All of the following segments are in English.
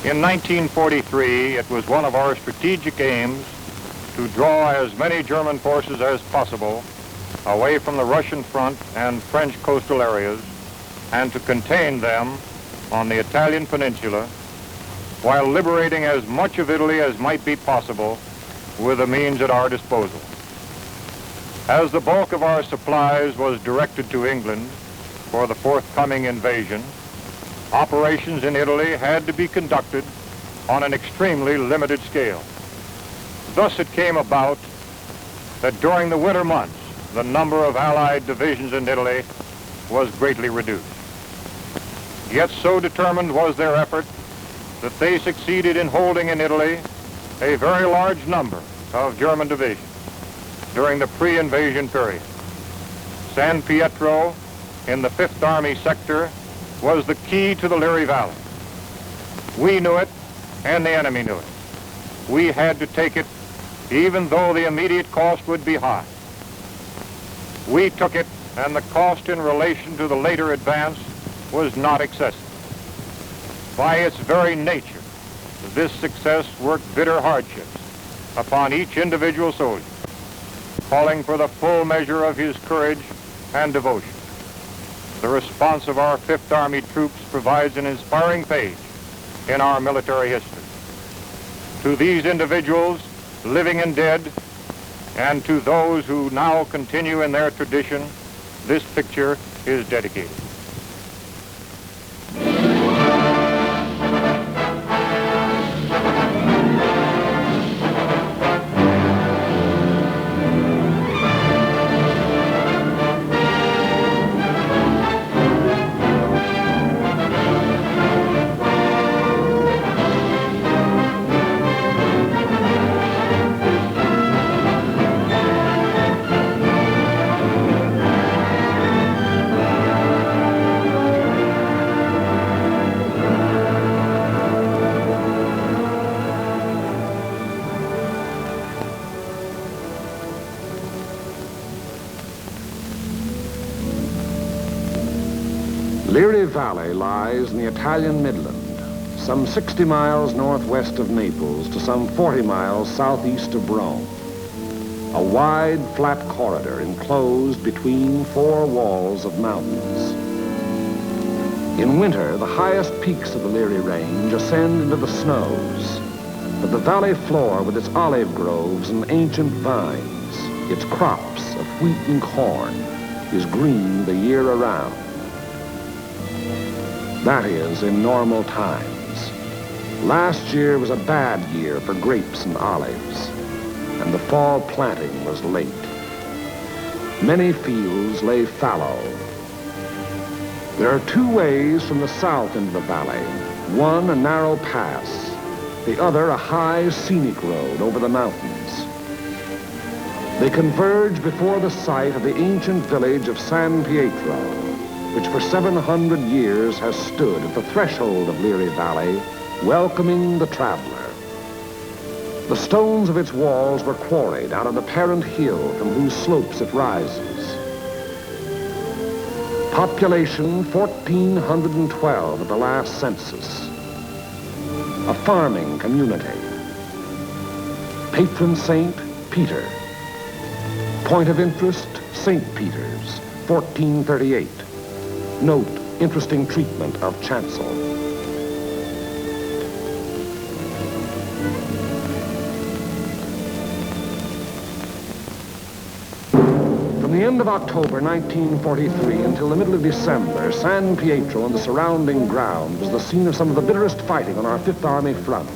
In 1943, it was one of our strategic aims to draw as many German forces as possible away from the Russian front and French coastal areas and to contain them on the Italian peninsula while liberating as much of Italy as might be possible with the means at our disposal. As the bulk of our supplies was directed to England for the forthcoming invasion, operations in Italy had to be conducted on an extremely limited scale. Thus it came about that during the winter months, the number of Allied divisions in Italy was greatly reduced. Yet so determined was their effort that they succeeded in holding in Italy a very large number of German divisions during the pre-invasion period. San Pietro in the 5th Army sector was the key to the Liri Valley. We knew it, and the enemy knew it. We had to take it, even though the immediate cost would be high. We took it, and the cost in relation to the later advance was not excessive. By its very nature, this success worked bitter hardships upon each individual soldier, calling for the full measure of his courage and devotion. The response of our 5th Army troops provides an inspiring page in our military history. To these individuals, living and dead, and to those who now continue in their tradition, this picture is dedicated. Liri Valley lies in the Italian Midland, some 60 miles northwest of Naples to some 40 miles southeast of Rome. A wide, flat corridor enclosed between 4 walls of mountains. In winter, the highest peaks of the Liri Range ascend into the snows, but the valley floor with its olive groves and ancient vines, its crops of wheat and corn, is green the year around. That is, in normal times. Last year was a bad year for grapes and olives, and the fall planting was late. Many fields lay fallow. There are 2 ways from the south into the valley. One, a narrow pass. The other, a high, scenic road over the mountains. They converge before the site of the ancient village of San Pietro, which for 700 years has stood at the threshold of Liri Valley, welcoming the traveler. The stones of its walls were quarried out of the parent hill from whose slopes it rises. Population 1,412 at the last census. A farming community. Patron saint, Peter. Point of interest, St. Peter's, 1438. Note, interesting treatment of chancel. From the end of October 1943 until the middle of December, San Pietro and the surrounding ground was the scene of some of the bitterest fighting on our 5th Army front.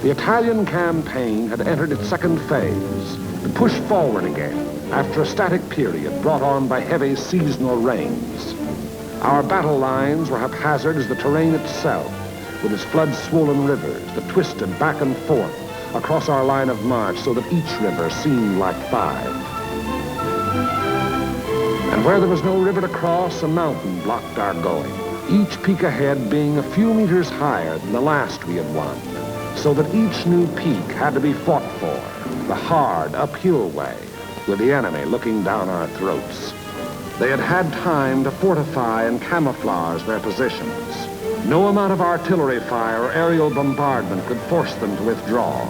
The Italian campaign had entered its second phase, to push forward again after a static period brought on by heavy seasonal rains. Our battle lines were haphazard as the terrain itself, with its flood-swollen rivers that twisted back and forth across our line of march so that each river seemed like 5. And where there was no river to cross, a mountain blocked our going, each peak ahead being a few meters higher than the last we had won, so that each new peak had to be fought for, the hard, uphill way, with the enemy looking down our throats. They had had time to fortify and camouflage their positions. No amount of artillery fire or aerial bombardment could force them to withdraw.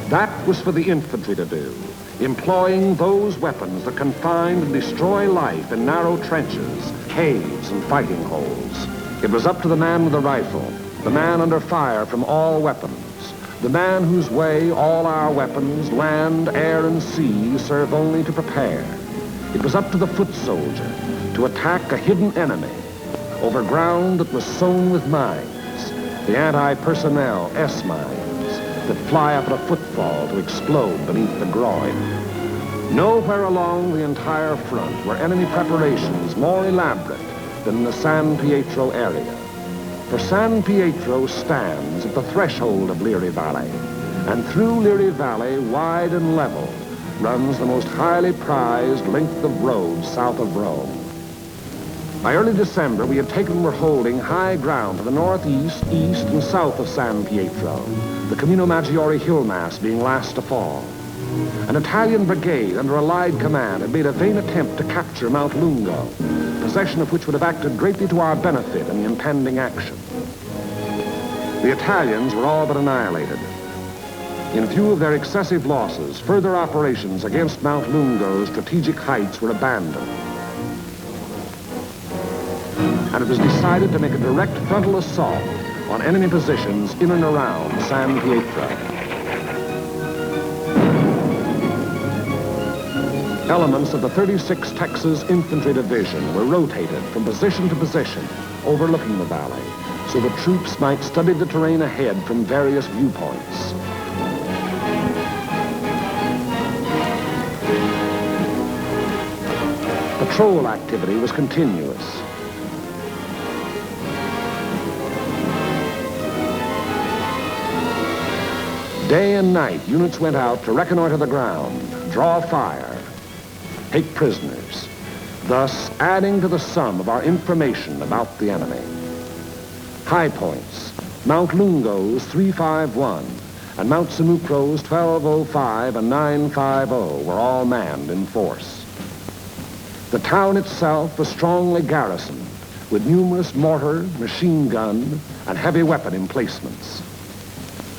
That was for the infantry to do, employing those weapons that confine and destroy life in narrow trenches, caves, and fighting holes. It was up to the man with the rifle, the man under fire from all weapons, the man whose way all our weapons, land, air, and sea, serve only to prepare. It was up to the foot soldier to attack a hidden enemy over ground that was sown with mines, the anti-personnel S-mines that fly up at a footfall to explode beneath the groin. Nowhere along the entire front were enemy preparations more elaborate than in the San Pietro area. For San Pietro stands at the threshold of Liri Valley, and through Liri Valley, wide and level, runs the most highly prized length of road south of Rome. By early December, we had taken and were holding high ground to the northeast, east, and south of San Pietro, the Camino Maggiore hill mass being last to fall. An Italian brigade under Allied command had made a vain attempt to capture Mount Lungo, possession of which would have acted greatly to our benefit in the impending action. The Italians were all but annihilated. In view of their excessive losses, further operations against Mount Lungo's strategic heights were abandoned. And it was decided to make a direct frontal assault on enemy positions in and around San Pietro. Elements of the 36th Texas Infantry Division were rotated from position to position, overlooking the valley, so the troops might study the terrain ahead from various viewpoints. Patrol activity was continuous. Day and night, units went out to reconnoiter the ground, draw fire, take prisoners, thus adding to the sum of our information about the enemy. High points, Mount Lungo's 351 and Mount Simucro's 1205 and 950 were all manned in force. The town itself was strongly garrisoned with numerous mortar, machine gun, and heavy weapon emplacements.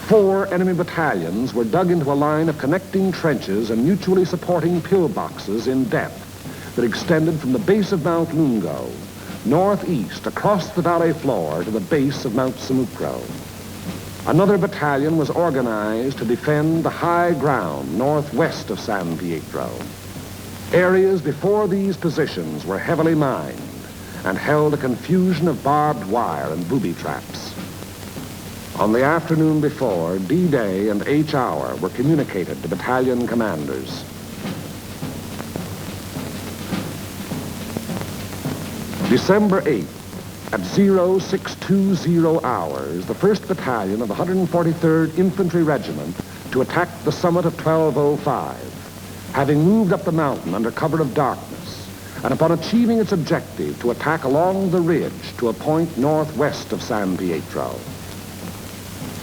4 enemy battalions were dug into a line of connecting trenches and mutually supporting pillboxes in depth that extended from the base of Mount Lungo, northeast across the valley floor to the base of Mount Simucro. Another battalion was organized to defend the high ground northwest of San Pietro. Areas before these positions were heavily mined and held a confusion of barbed wire and booby traps. On the afternoon before, D-Day and H-Hour were communicated to battalion commanders. December 8th, at 0620 hours, the 1st Battalion of the 143rd Infantry Regiment to attack the summit of 1205, having moved up the mountain under cover of darkness, and upon achieving its objective to attack along the ridge to a point northwest of San Pietro.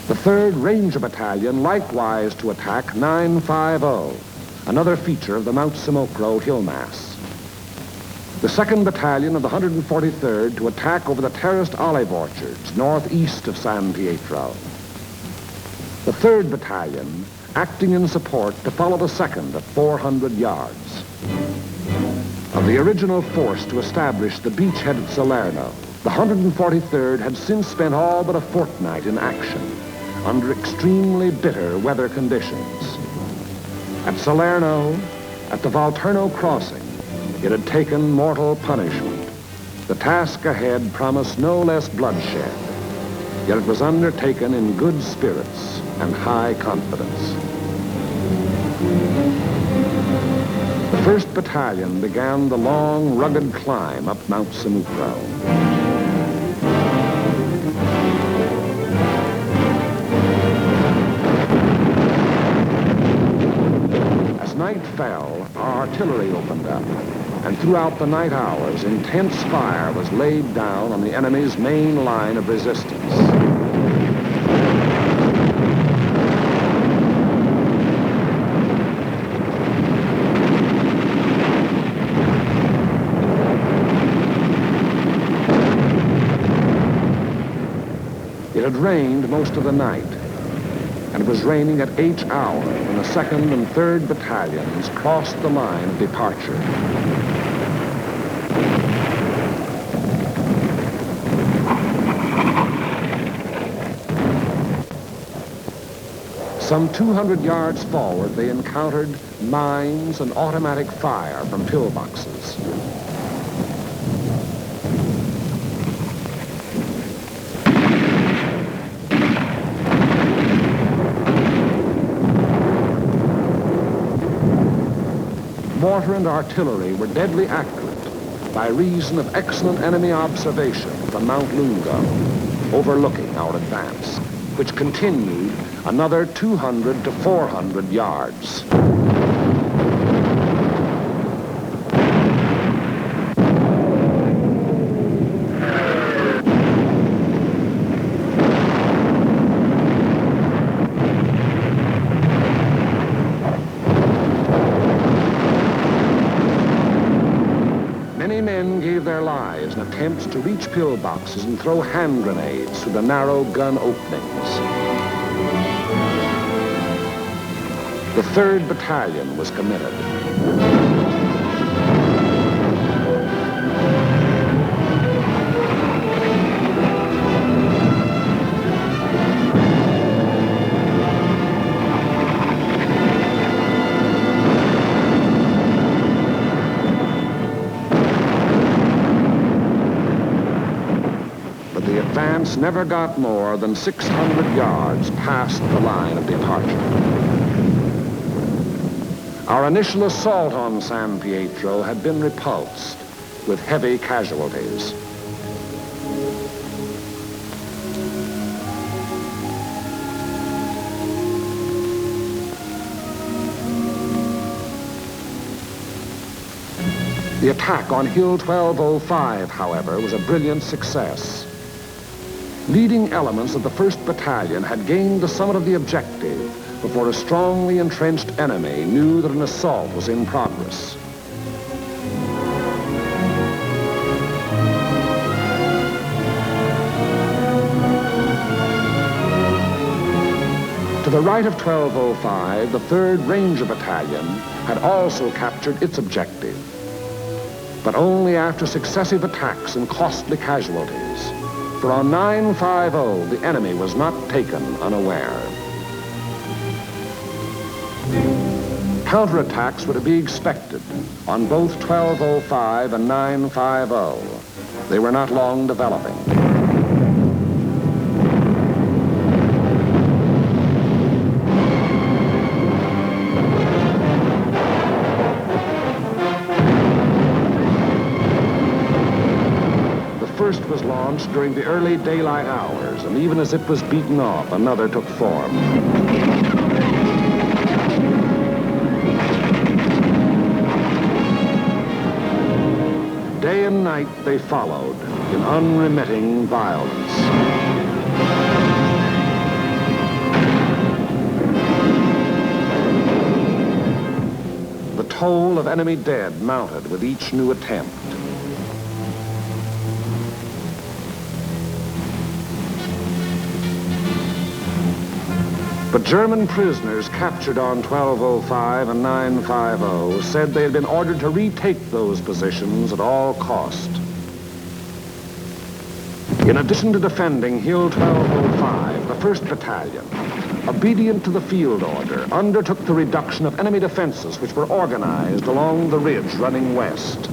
The 3rd Ranger Battalion likewise to attack 950, another feature of the Mount Simucro hill mass. The 2nd Battalion of the 143rd to attack over the terraced olive orchards northeast of San Pietro. The 3rd Battalion acting in support to follow the 2nd at 400 yards. Of the original force to establish the beachhead at Salerno, the 143rd had since spent all but a fortnight in action under extremely bitter weather conditions. At Salerno, at the Volturno crossing, it had taken mortal punishment. The task ahead promised no less bloodshed, yet it was undertaken in good spirits and high confidence. The 1st Battalion began the long, rugged climb up Mount Simucro. Night fell, our artillery opened up, and throughout the night hours, intense fire was laid down on the enemy's main line of resistance. It had rained most of the night, and it was raining at each hour when the 2nd and 3rd Battalions crossed the line of departure. Some 200 yards forward, they encountered mines and automatic fire from pillboxes. Mortar and artillery were deadly accurate by reason of excellent enemy observation from Mount Lunga, overlooking our advance, which continued another 200 to 400 yards. Many men gave their lives in attempts to reach pillboxes and throw hand grenades through the narrow gun openings. The 3rd Battalion was committed. But the advance never got more than 600 yards past the line of departure. Our initial assault on San Pietro had been repulsed with heavy casualties. The attack on Hill 1205, however, was a brilliant success. Leading elements of the 1st Battalion had gained the summit of the objective before a strongly entrenched enemy knew that an assault was in progress. To the right of 1205, the 3rd Ranger Battalion had also captured its objective, but only after successive attacks and costly casualties. For on 950, the enemy was not taken unaware. Counterattacks were to be expected on both 1205 and 950. They were not long developing. The first was launched during the early daylight hours, and even as it was beaten off, another took form. Day and night they followed in unremitting violence. The toll of enemy dead mounted with each new attempt. But German prisoners captured on 1205 and 950 said they had been ordered to retake those positions at all cost. In addition to defending Hill 1205, the 1st Battalion, obedient to the field order, undertook the reduction of enemy defenses which were organized along the ridge running west.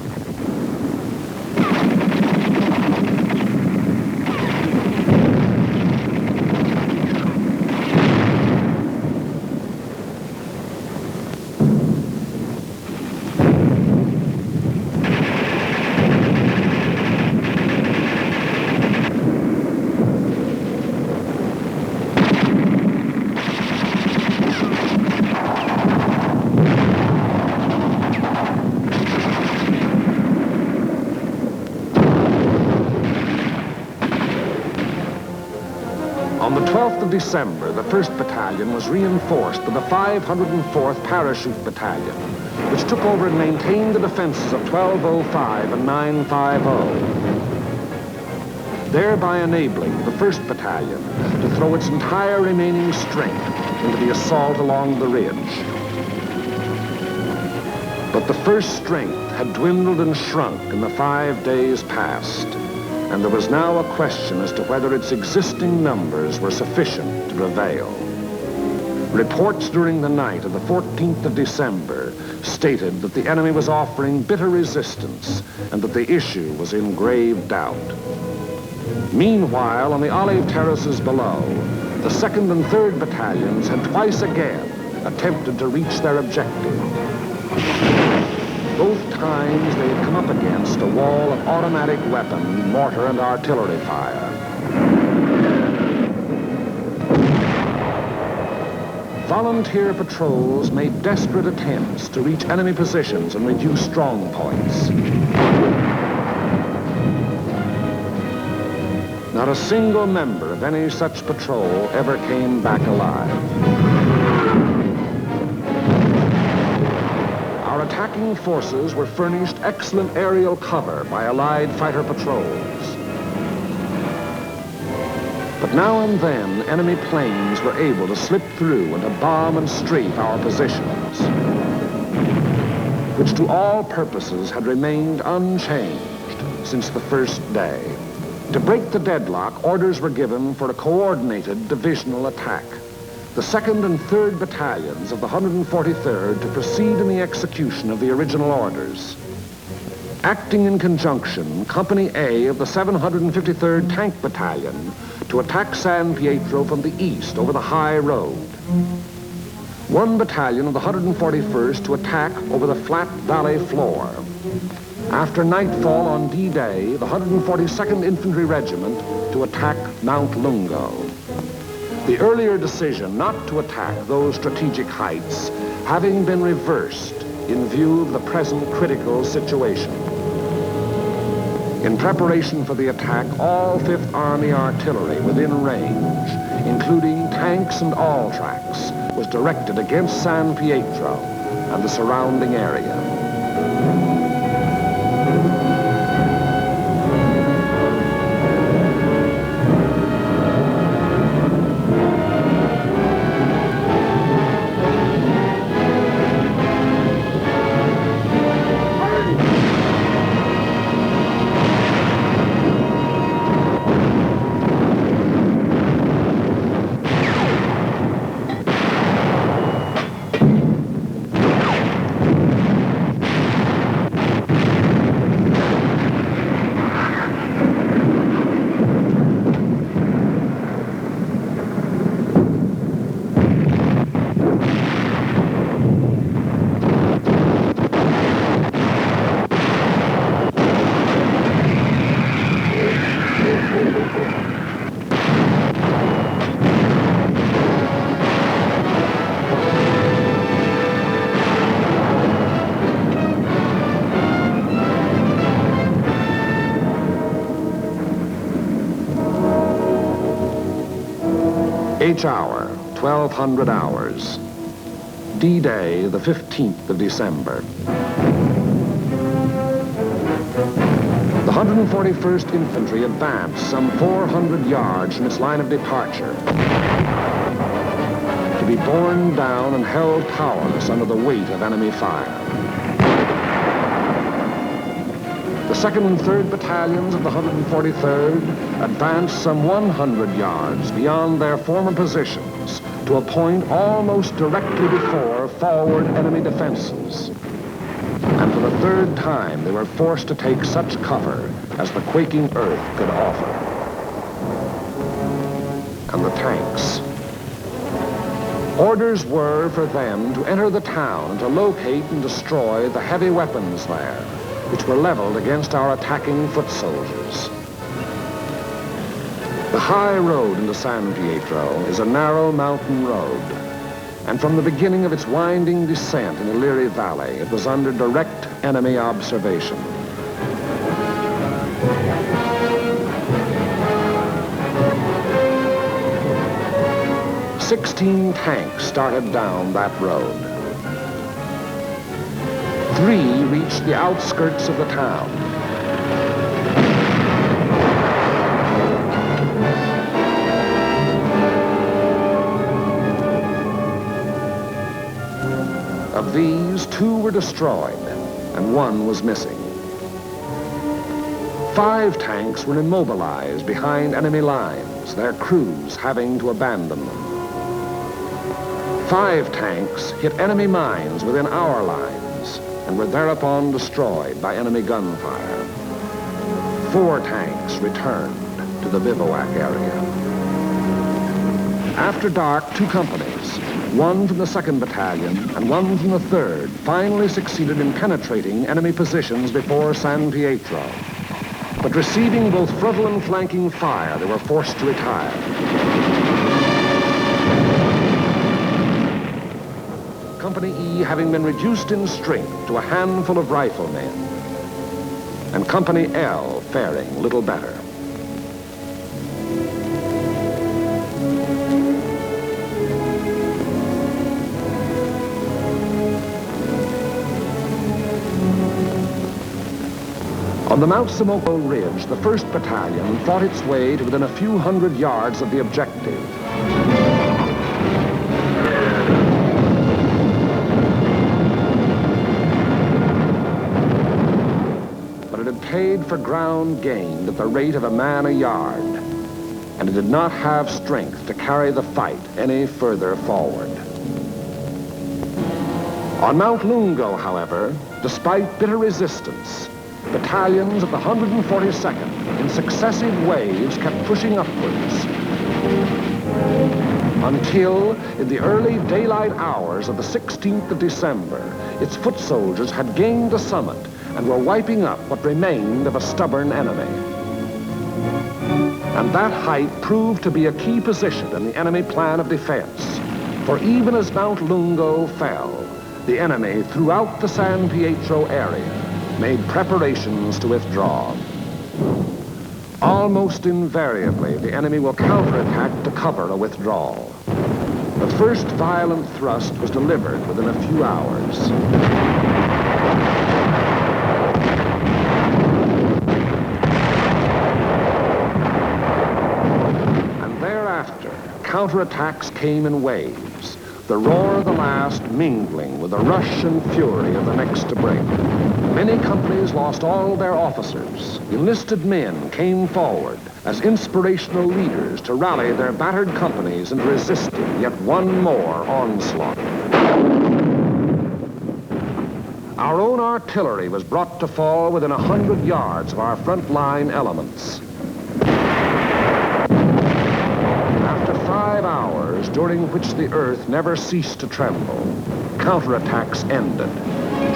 On the 12th of December, the 1st Battalion was reinforced by the 504th Parachute Battalion, which took over and maintained the defenses of 1205 and 950. thereby enabling the 1st Battalion to throw its entire remaining strength into the assault along the ridge. But the 1st strength had dwindled and shrunk in the 5 days past, and there was now a question as to whether its existing numbers were sufficient to prevail. Reports during the night of the 14th of December stated that the enemy was offering bitter resistance and that the issue was in grave doubt. Meanwhile, on the olive terraces below, the 2nd and 3rd Battalions had twice again attempted to reach their objective. Both times they had come up against a wall of automatic weapon, mortar, and artillery fire. Volunteer patrols made desperate attempts to reach enemy positions and reduce strong points. Not a single member of any such patrol ever came back alive. Our attacking forces were furnished excellent aerial cover by Allied fighter patrols. But now and then, enemy planes were able to slip through and to bomb and strafe our positions, which to all purposes had remained unchanged since the first day. To break the deadlock, orders were given for a coordinated divisional attack. The 2nd and 3rd Battalions of the 143rd to proceed in the execution of the original orders. Acting in conjunction, Company A of the 753rd Tank Battalion to attack San Pietro from the east over the high road. 1 battalion of the 141st to attack over the flat valley floor. After nightfall on D-Day, the 142nd Infantry Regiment to attack Mount Lungo. The earlier decision not to attack those strategic heights having been reversed in view of the present critical situation. In preparation for the attack, all 5th Army artillery within range, including tanks and all tracks, was directed against San Pietro and the surrounding area. H hour, 1200 hours. D-Day, the 15th of December. The 141st Infantry advanced some 400 yards from its line of departure, to be borne down and held powerless under the weight of enemy fire. The 2nd and 3rd Battalions of the 143rd advanced some 100 yards beyond their former positions to a point almost directly before forward enemy defenses. And for the 3rd time, they were forced to take such cover as the quaking earth could offer. And the tanks. Orders were for them to enter the town and to locate and destroy the heavy weapons there, which were leveled against our attacking foot soldiers. The high road into San Pietro is a narrow mountain road, and from the beginning of its winding descent in the Liri Valley, it was under direct enemy observation. "16 tanks started down that road. 3 reached the outskirts of the town. Of these, 2 were destroyed, and 1 was missing. 5 tanks were immobilized behind enemy lines, their crews having to abandon them. 5 tanks hit enemy mines within our lines and were thereupon destroyed by enemy gunfire. 4 tanks returned to the bivouac area. After dark, 2 companies, 1 from the 2nd Battalion and 1 from the 3rd, finally succeeded in penetrating enemy positions before San Pietro. But receiving both frontal and flanking fire, they were forced to retire. Company E having been reduced in strength to a handful of riflemen, and Company L faring little better. On the Mount Samoco Ridge, the 1st Battalion fought its way to within a few hundred yards of the objective. But it had paid for ground gained at the rate of a man a yard, and it did not have strength to carry the fight any further forward. On Mount Lungo, however, despite bitter resistance, battalions of the 142nd in successive waves kept pushing upwards until, in the early daylight hours of the 16th of December, its foot soldiers had gained the summit and were wiping up what remained of a stubborn enemy. And that height proved to be a key position in the enemy plan of defense, for even as Mount Lungo fell, the enemy throughout the San Pietro area made preparations to withdraw. Almost invariably, the enemy will counterattack to cover a withdrawal. The first violent thrust was delivered within a few hours. And thereafter, counterattacks came in waves, the roar of the last mingling with the rush and fury of the next to break. Many companies lost all their officers. Enlisted men came forward as inspirational leaders to rally their battered companies into resisting yet one more onslaught. Our own artillery was brought to fall within 100 yards of our front line elements. After 5 hours, during which the earth never ceased to tremble, counterattacks ended,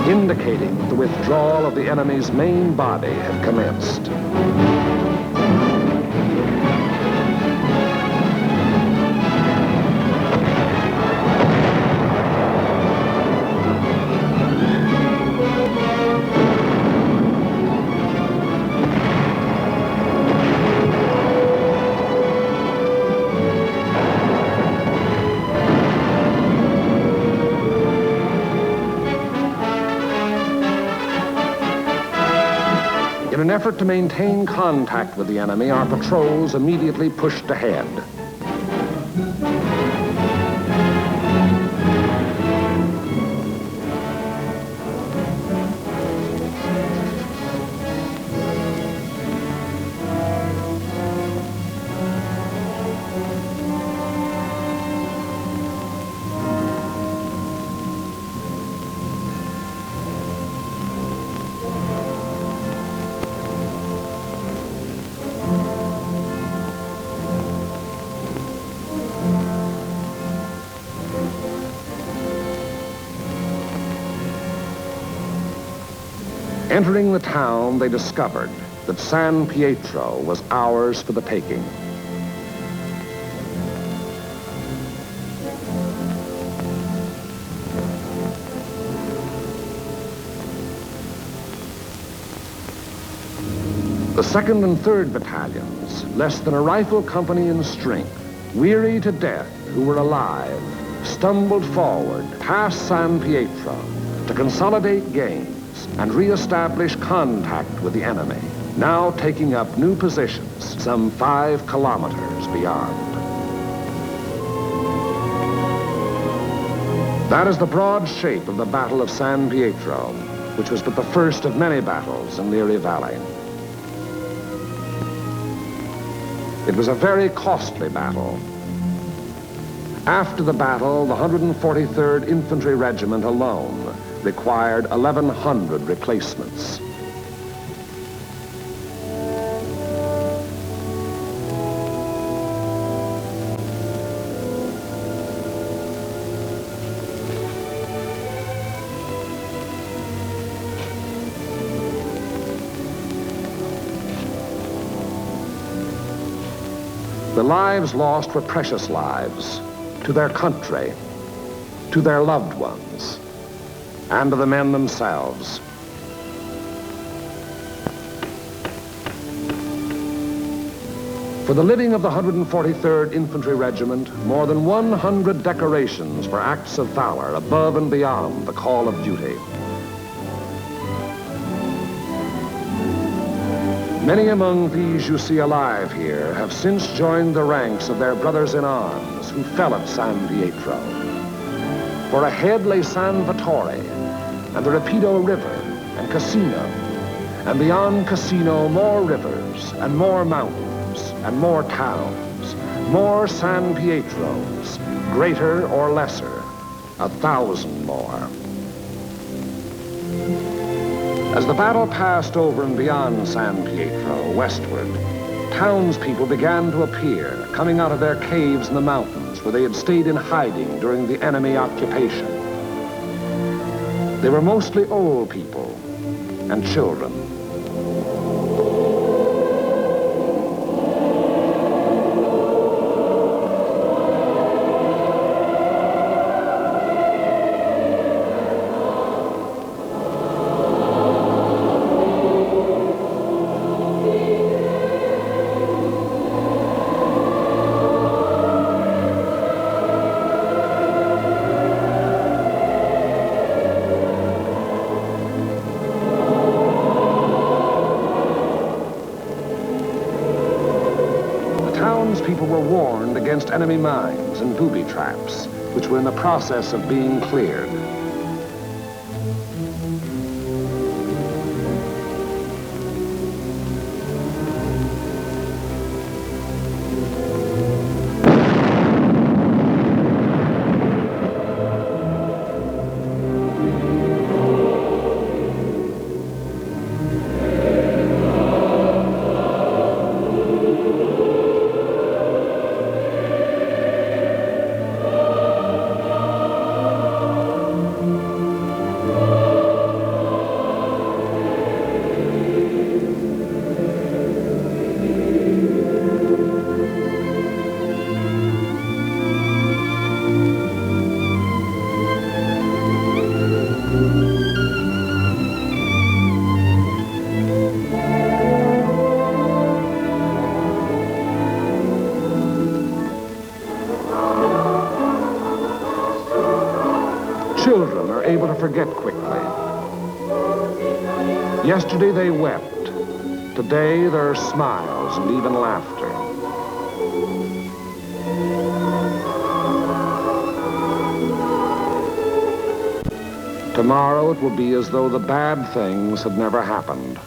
indicating that the withdrawal of the enemy's main body had commenced. In an effort to maintain contact with the enemy, our patrols immediately pushed ahead. Entering the town, they discovered that San Pietro was ours for the taking. The 2nd and 3rd Battalions, less than a rifle company in strength, weary to death who were alive, stumbled forward past San Pietro to consolidate gains and re-establish contact with the enemy, now taking up new positions some 5 kilometers beyond. That is the broad shape of the Battle of San Pietro, which was but the first of many battles in the Erie Valley. It was a very costly battle. After the battle, the 143rd Infantry Regiment alone required 1,100 replacements. The lives lost were precious lives to their country, to their loved ones, and to the men themselves. For the living of the 143rd Infantry Regiment, more than 100 decorations for acts of valor above and beyond the call of duty. Many among these you see alive here have since joined the ranks of their brothers in arms who fell at San Pietro. For ahead lay San Vittore and the Rapido River and Cassino, and beyond Cassino more rivers and more mountains and more towns, more San Pietros, greater or lesser, 1,000 more. As the battle passed over and beyond San Pietro, westward, townspeople began to appear, coming out of their caves in the mountains where they had stayed in hiding during the enemy occupation. They were mostly old people and children. People were warned against enemy mines and booby traps, which were in the process of being cleared. Children are able to forget quickly. Yesterday they wept. Today there are smiles and even laughter. Tomorrow it will be as though the bad things had never happened.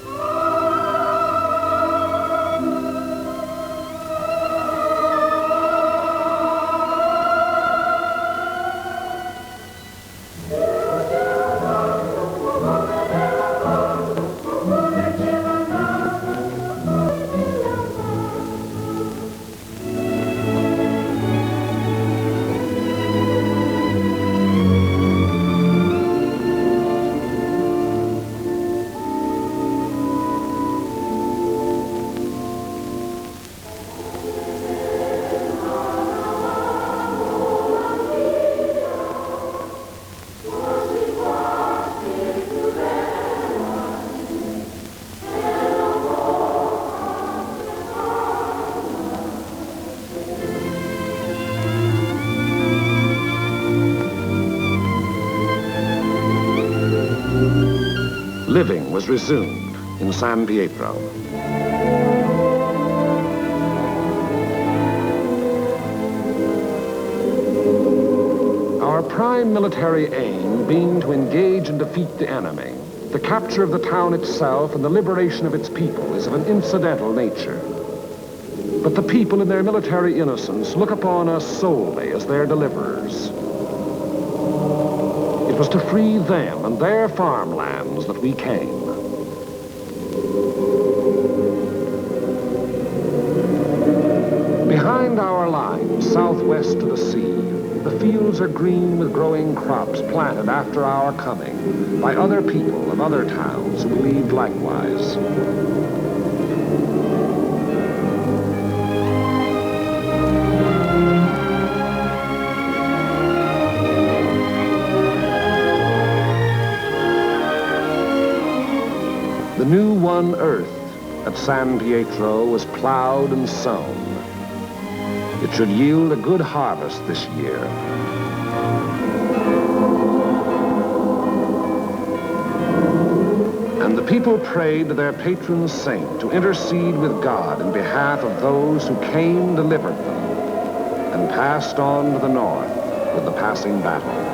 Living was resumed in San Pietro. Our prime military aim being to engage and defeat the enemy, the capture of the town itself and the liberation of its people is of an incidental nature. But the people in their military innocence look upon us solely as their deliverers. It was to free them and their farmlands that we came. Behind our lines, southwest to the sea, the fields are green with growing crops planted after our coming by other people of other towns who believed likewise. The new won earth at San Pietro was plowed and sown. It should yield a good harvest this year. And the people prayed to their patron saint to intercede with God in behalf of those who came, delivered them, and passed on to the north with the passing battle.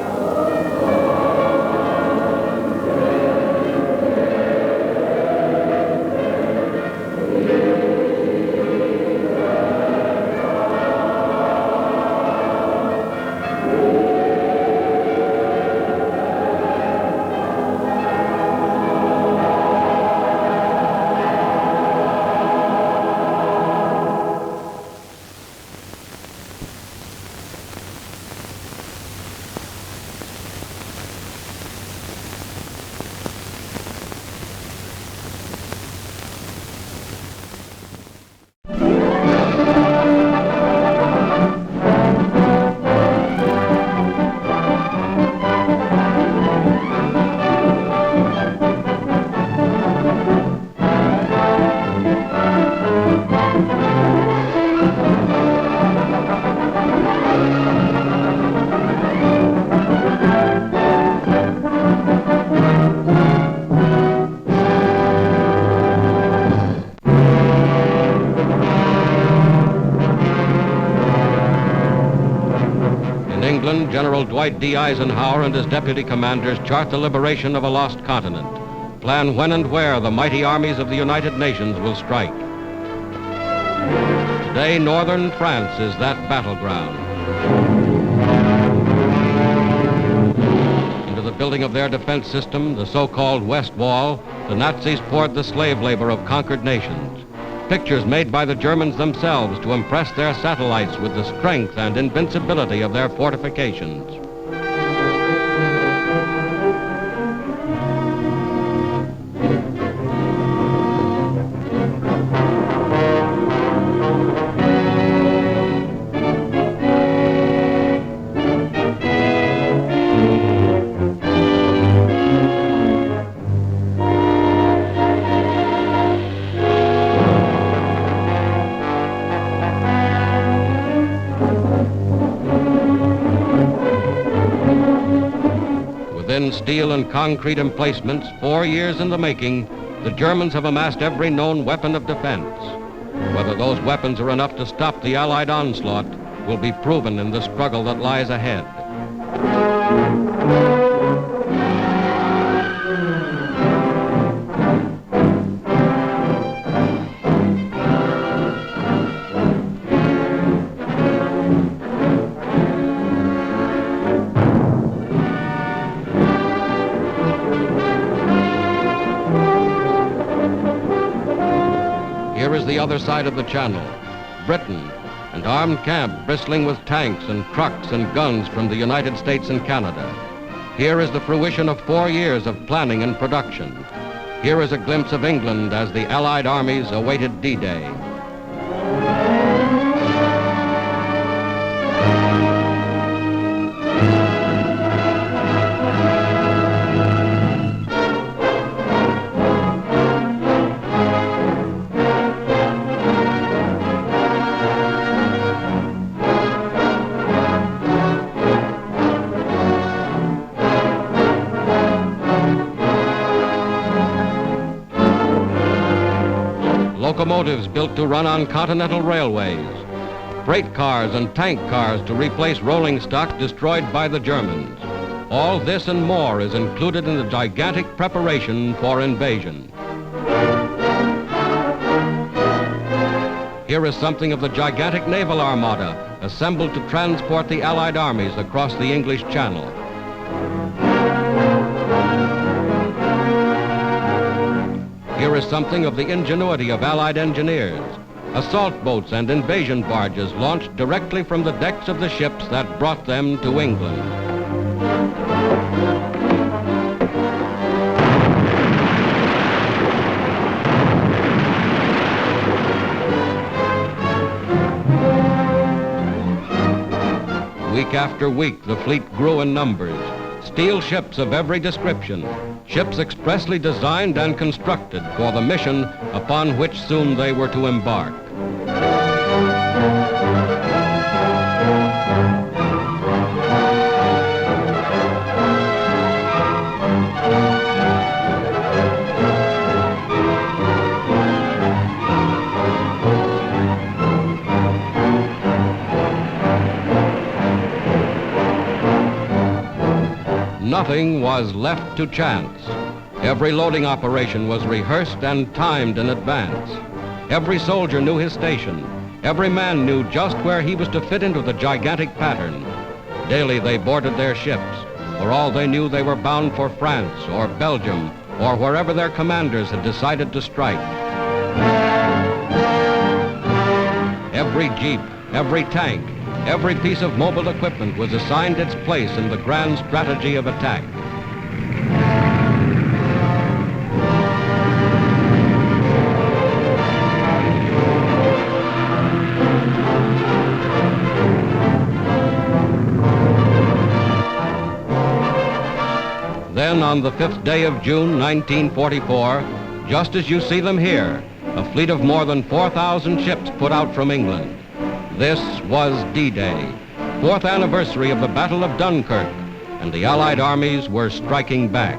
General Dwight D. Eisenhower and his deputy commanders chart the liberation of a lost continent, plan when and where the mighty armies of the United Nations will strike. Today, northern France is that battleground. Into the building of their defense system, the so-called West Wall, the Nazis poured the slave labor of conquered nations. Pictures made by the Germans themselves to impress their satellites with the strength and invincibility of their fortifications. Within steel and concrete emplacements, 4 years in the making, the Germans have amassed every known weapon of defense. Whether those weapons are enough to stop the Allied onslaught will be proven in the struggle that lies ahead. Here is the other side of the channel, Britain, an armed camp bristling with tanks and trucks and guns from the United States and Canada. Here is the fruition of 4 years of planning and production. Here is a glimpse of England as the Allied armies awaited D-Day. Locomotives built to run on continental railways, freight cars and tank cars to replace rolling stock destroyed by the Germans. All this and more is included in the gigantic preparation for invasion. Here is something of the gigantic naval armada assembled to transport the Allied armies across the English Channel. Here is something of the ingenuity of Allied engineers. Assault boats and invasion barges launched directly from the decks of the ships that brought them to England. Week after week, the fleet grew in numbers. Steel ships of every description, ships expressly designed and constructed for the mission upon which soon they were to embark. Nothing was left to chance. Every loading operation was rehearsed and timed in advance. Every soldier knew his station. Every man knew just where he was to fit into the gigantic pattern. Daily they boarded their ships. For all they knew, they were bound for France or Belgium or wherever their commanders had decided to strike. Every jeep, every tank, every piece of mobile equipment was assigned its place in the grand strategy of attack. Then on the 5th day of June, 1944, just as you see them here, a fleet of more than 4,000 ships put out from England. This was D-Day, 4th anniversary of the Battle of Dunkirk, and the Allied armies were striking back.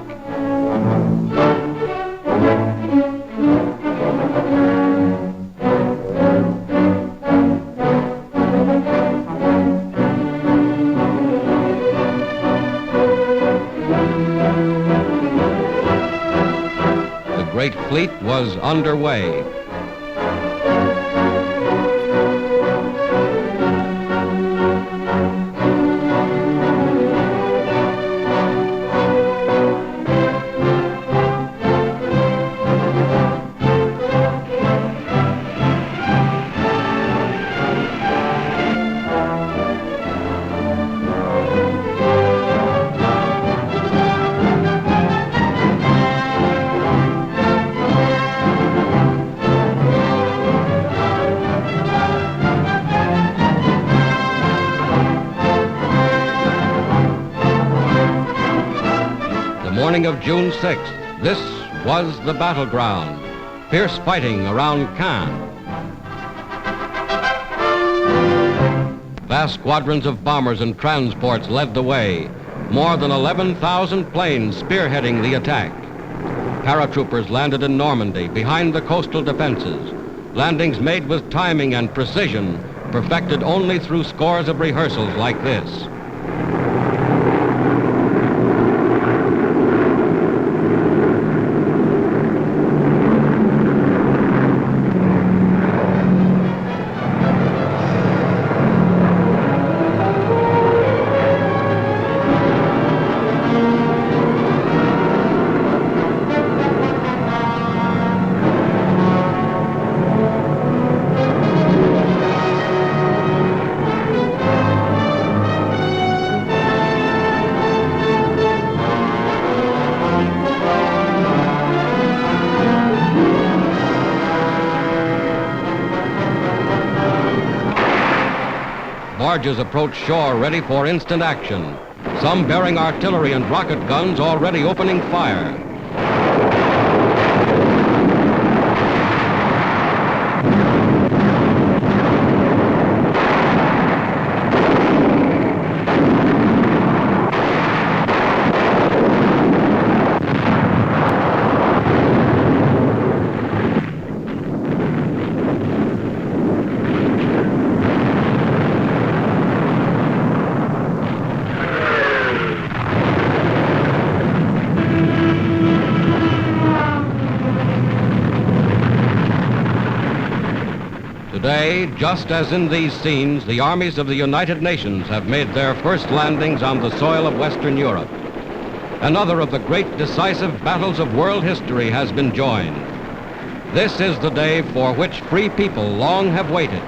The great fleet was underway. Morning of June 6th, this was the battleground. Fierce fighting around Caen. Vast squadrons of bombers and transports led the way. More than 11,000 planes spearheading the attack. Paratroopers landed in Normandy behind the coastal defenses. Landings made with timing and precision, perfected only through scores of rehearsals like this. Barges approached shore ready for instant action, some bearing artillery and rocket guns already opening fire. Today, just as in these scenes, the armies of the United Nations have made their first landings on the soil of Western Europe. Another of the great decisive battles of world history has been joined. This is the day for which free people long have waited.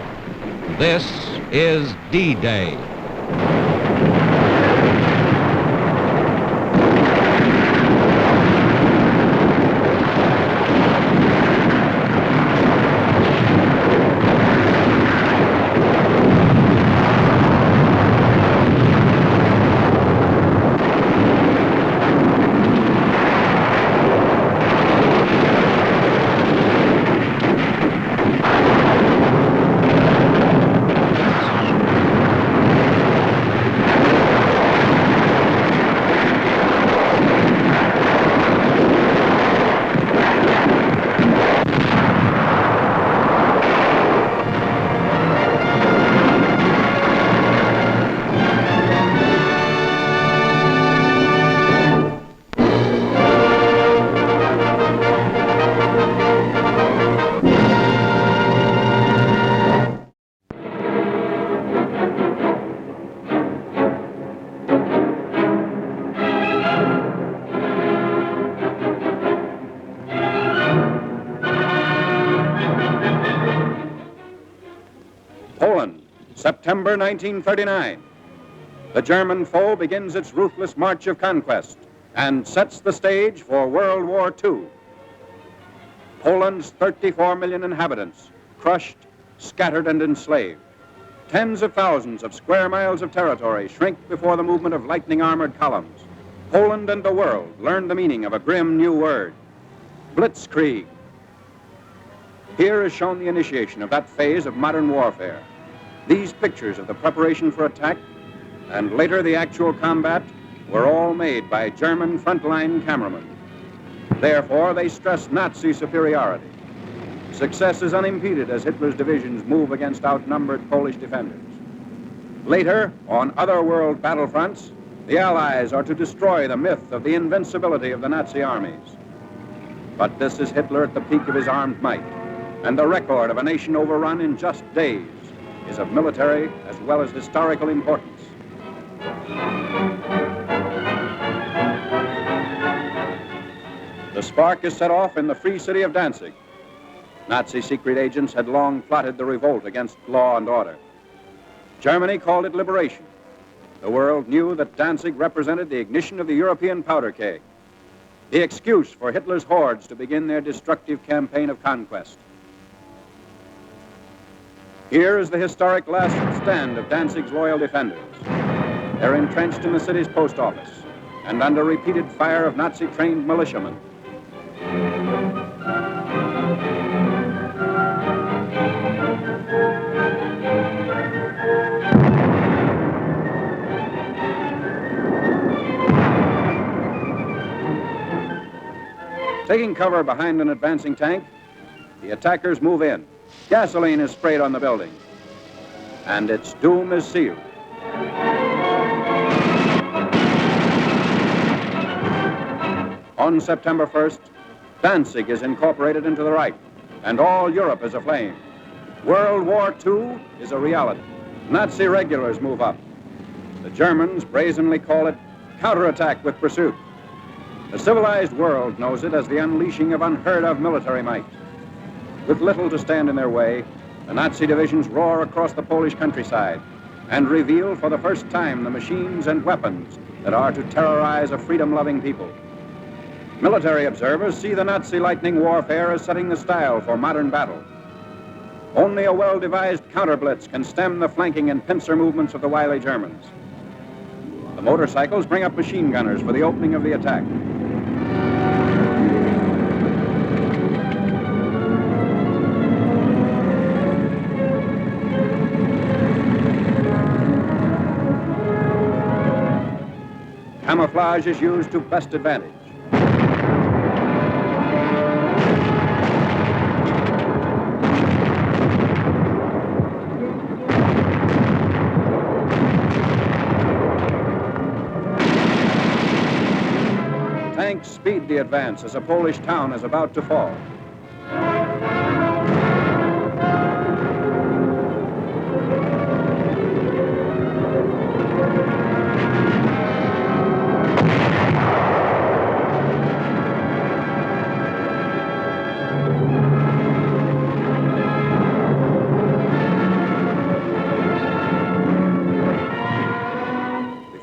This is D-Day. Poland, September 1939. The German foe begins its ruthless march of conquest and sets the stage for World War II. Poland's 34 million inhabitants, crushed, scattered, and enslaved. Tens of thousands of square miles of territory shrink before the movement of lightning armored columns. Poland and the world learn the meaning of a grim new word, blitzkrieg. Here is shown the initiation of that phase of modern warfare. These pictures of the preparation for attack and later the actual combat were all made by German frontline cameramen. Therefore, they stress Nazi superiority. Success is unimpeded as Hitler's divisions move against outnumbered Polish defenders. Later, on other world battlefronts, the Allies are to destroy the myth of the invincibility of the Nazi armies. But this is Hitler at the peak of his armed might, and the record of a nation overrun in just days is of military as well as historical importance. The spark is set off in the free city of Danzig. Nazi secret agents had long plotted the revolt against law and order. Germany called it liberation. The world knew that Danzig represented the ignition of the European powder keg, the excuse for Hitler's hordes to begin their destructive campaign of conquest. Here is the historic last stand of Danzig's loyal defenders. They're entrenched in the city's post office and under repeated fire of Nazi-trained militiamen. Taking cover behind an advancing tank, the attackers move in. Gasoline is sprayed on the building, and its doom is sealed. On September 1st, Danzig is incorporated into the Reich, and all Europe is aflame. World War II is a reality. Nazi regulars move up. The Germans brazenly call it counterattack with pursuit. The civilized world knows it as the unleashing of unheard-of military might. With little to stand in their way, the Nazi divisions roar across the Polish countryside and reveal for the first time the machines and weapons that are to terrorize a freedom-loving people. Military observers see the Nazi lightning warfare as setting the style for modern battle. Only a well-devised counter-blitz can stem the flanking and pincer movements of the wily Germans. The motorcycles bring up machine gunners for the opening of the attack. Camouflage is used to best advantage. Tanks speed the advance as a Polish town is about to fall.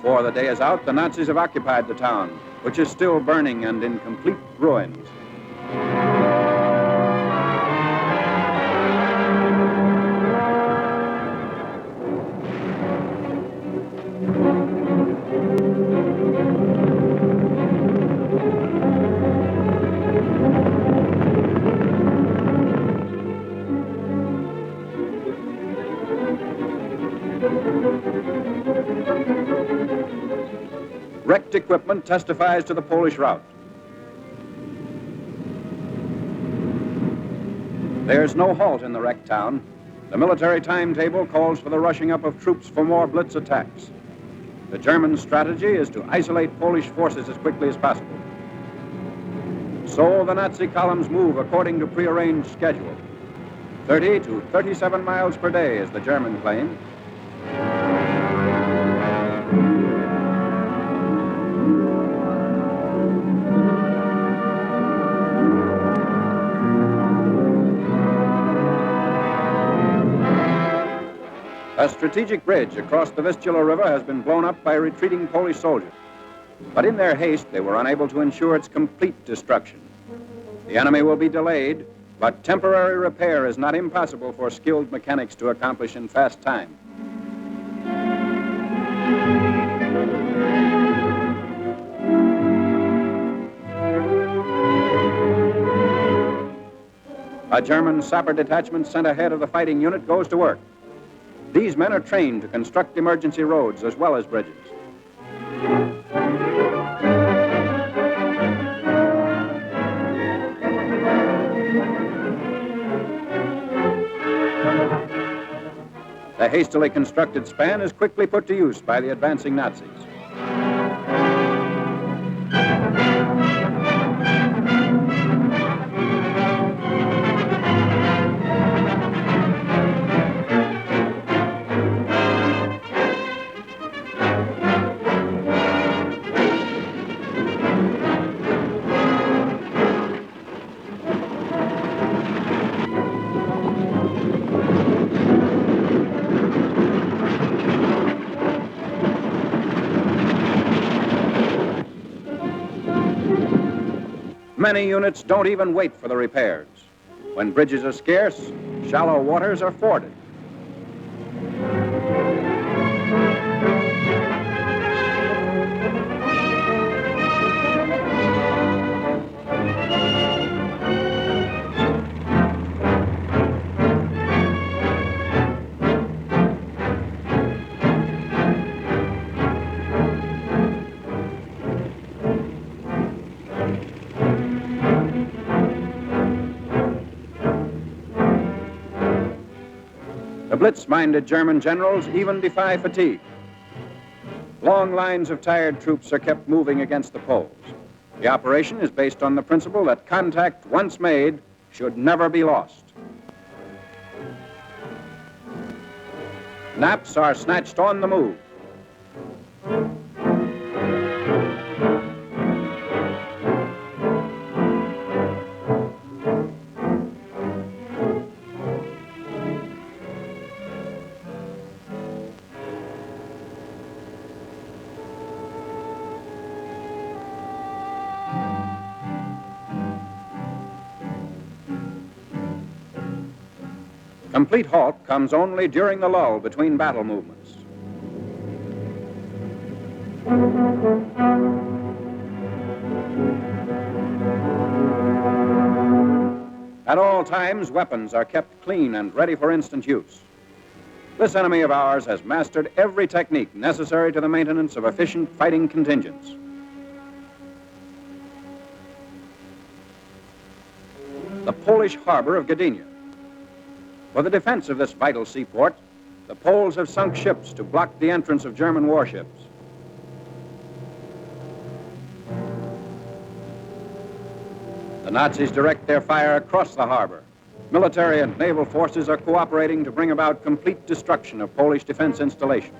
Before the day is out, the Nazis have occupied the town, which is still burning and in complete ruins. Wrecked equipment testifies to the Polish rout. There's no halt in the wrecked town. The military timetable calls for the rushing up of troops for more blitz attacks. The German strategy is to isolate Polish forces as quickly as possible. So the Nazi columns move according to prearranged schedule. 30 to 37 miles per day is the German claim. A strategic bridge across the Vistula River has been blown up by retreating Polish soldiers. But in their haste, they were unable to ensure its complete destruction. The enemy will be delayed, but temporary repair is not impossible for skilled mechanics to accomplish in fast time. A German sapper detachment sent ahead of the fighting unit goes to work. These men are trained to construct emergency roads as well as bridges. The hastily constructed span is quickly put to use by the advancing Nazis. Many units don't even wait for the repairs. When bridges are scarce, shallow waters are forded. The blitz-minded German generals even defy fatigue. Long lines of tired troops are kept moving against the Poles. The operation is based on the principle that contact once made should never be lost. Naps are snatched on the move. Complete halt comes only during the lull between battle movements. At all times, weapons are kept clean and ready for instant use. This enemy of ours has mastered every technique necessary to the maintenance of efficient fighting contingents. The Polish harbor of Gdynia. For the defense of this vital seaport, the Poles have sunk ships to block the entrance of German warships. The Nazis direct their fire across the harbor. Military and naval forces are cooperating to bring about complete destruction of Polish defense installations.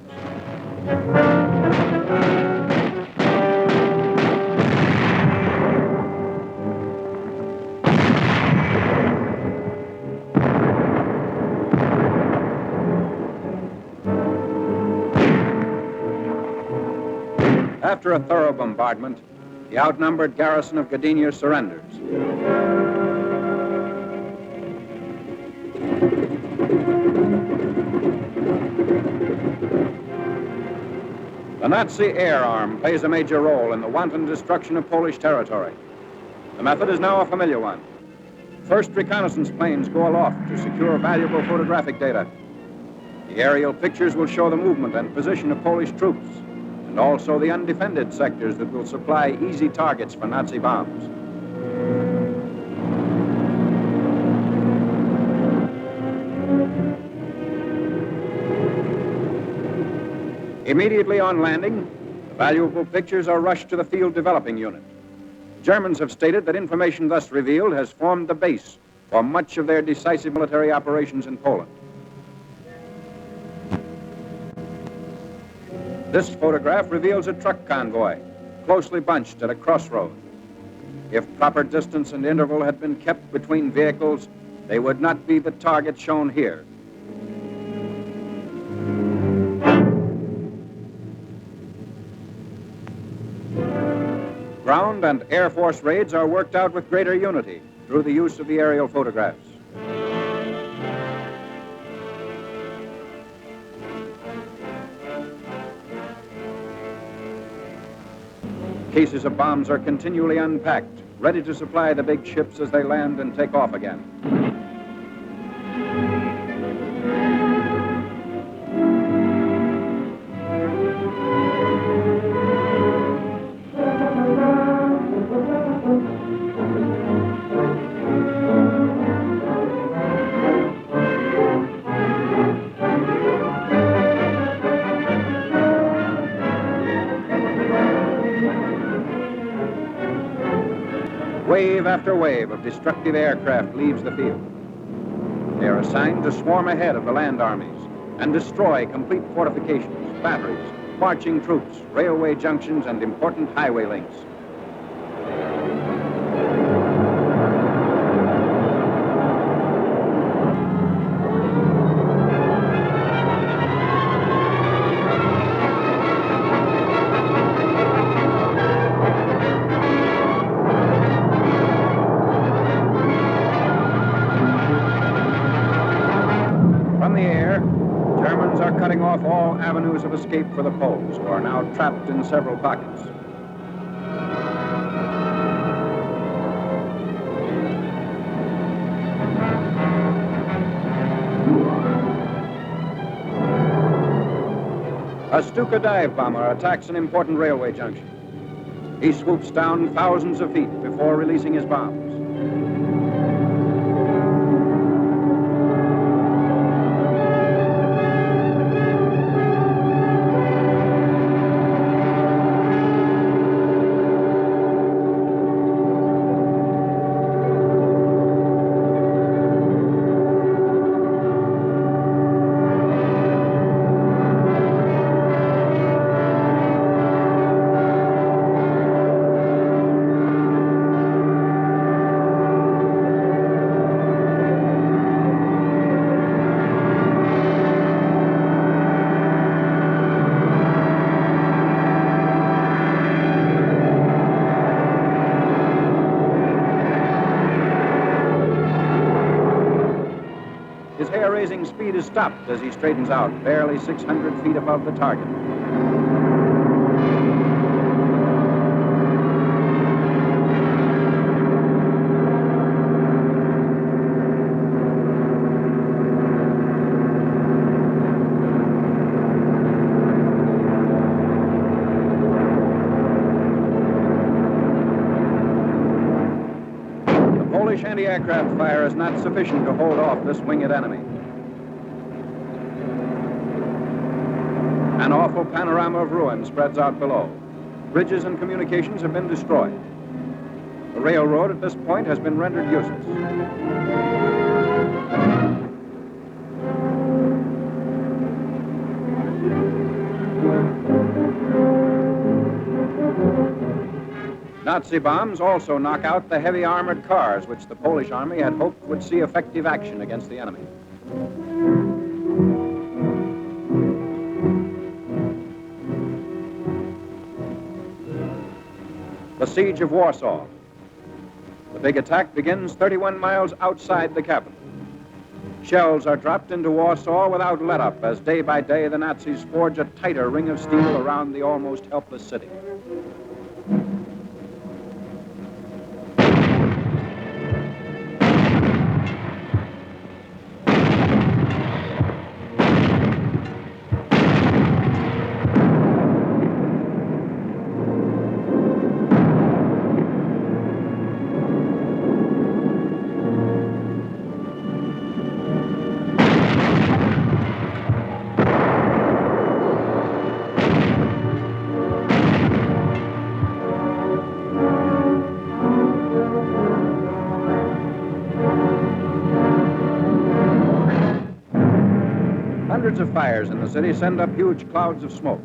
After a thorough bombardment, the outnumbered garrison of Gdynia surrenders. The Nazi air arm plays a major role in the wanton destruction of Polish territory. The method is now a familiar one. First, reconnaissance planes go aloft to secure valuable photographic data. The aerial pictures will show the movement and position of Polish troops, and also the undefended sectors that will supply easy targets for Nazi bombs. Immediately on landing, the valuable pictures are rushed to the field developing unit. Germans have stated that information thus revealed has formed the base for much of their decisive military operations in Poland. This photograph reveals a truck convoy, closely bunched at a crossroad. If proper distance and interval had been kept between vehicles, they would not be the target shown here. Ground and Air Force raids are worked out with greater unity through the use of the aerial photographs. Cases of bombs are continually unpacked, ready to supply the big ships as they land and take off again. Wave after wave of destructive aircraft leaves the field. They are assigned to swarm ahead of the land armies and destroy complete fortifications, batteries, marching troops, railway junctions, and important highway links. Cutting off all avenues of escape for the Poles, who are now trapped in several pockets. A Stuka dive bomber attacks an important railway junction. He swoops down thousands of feet before releasing his bombs. His hair-raising speed is stopped as he straightens out, barely 600 feet above the target. Polish anti-aircraft fire is not sufficient to hold off this winged enemy. An awful panorama of ruin spreads out below. Bridges and communications have been destroyed. The railroad at this point has been rendered useless. Nazi bombs also knock out the heavy armored cars which the Polish army had hoped would see effective action against the enemy. the siege of Warsaw. The big attack begins 31 miles outside the capital. Shells are dropped into Warsaw without let-up as day by day the Nazis forge a tighter ring of steel around the almost helpless city. Hundreds of fires in the city send up huge clouds of smoke.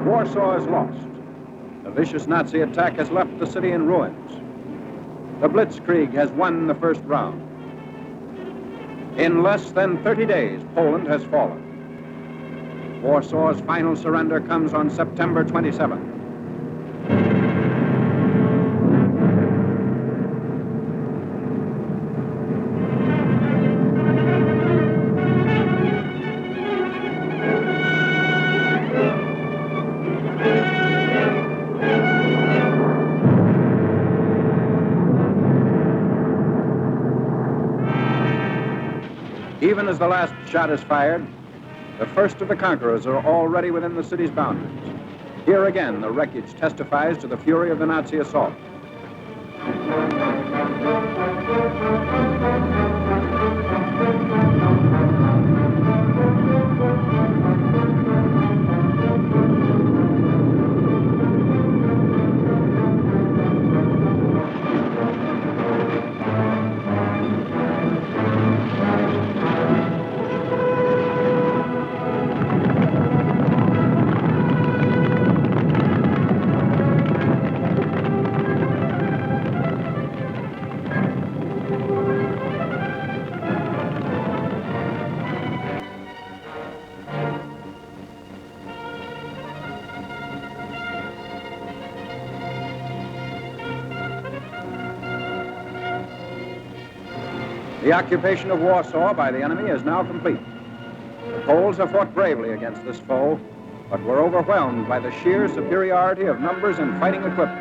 Warsaw is lost. A vicious Nazi attack has left the city in ruins. The Blitzkrieg has won the first round. In less than 30 days, Poland has fallen. Warsaw's final surrender comes on September 27th. Even as the last shot is fired, the first of the conquerors are already within the city's boundaries. Here again, the wreckage testifies to the fury of the Nazi assault. The occupation of Warsaw by the enemy is now complete. The Poles have fought bravely against this foe, but were overwhelmed by the sheer superiority of numbers and fighting equipment.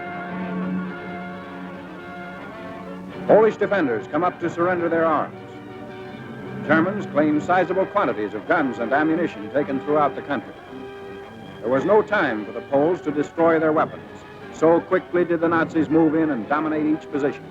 Polish defenders come up to surrender their arms. Germans claim sizable quantities of guns and ammunition taken throughout the country. There was no time for the Poles to destroy their weapons. So quickly did the Nazis move in and dominate each position.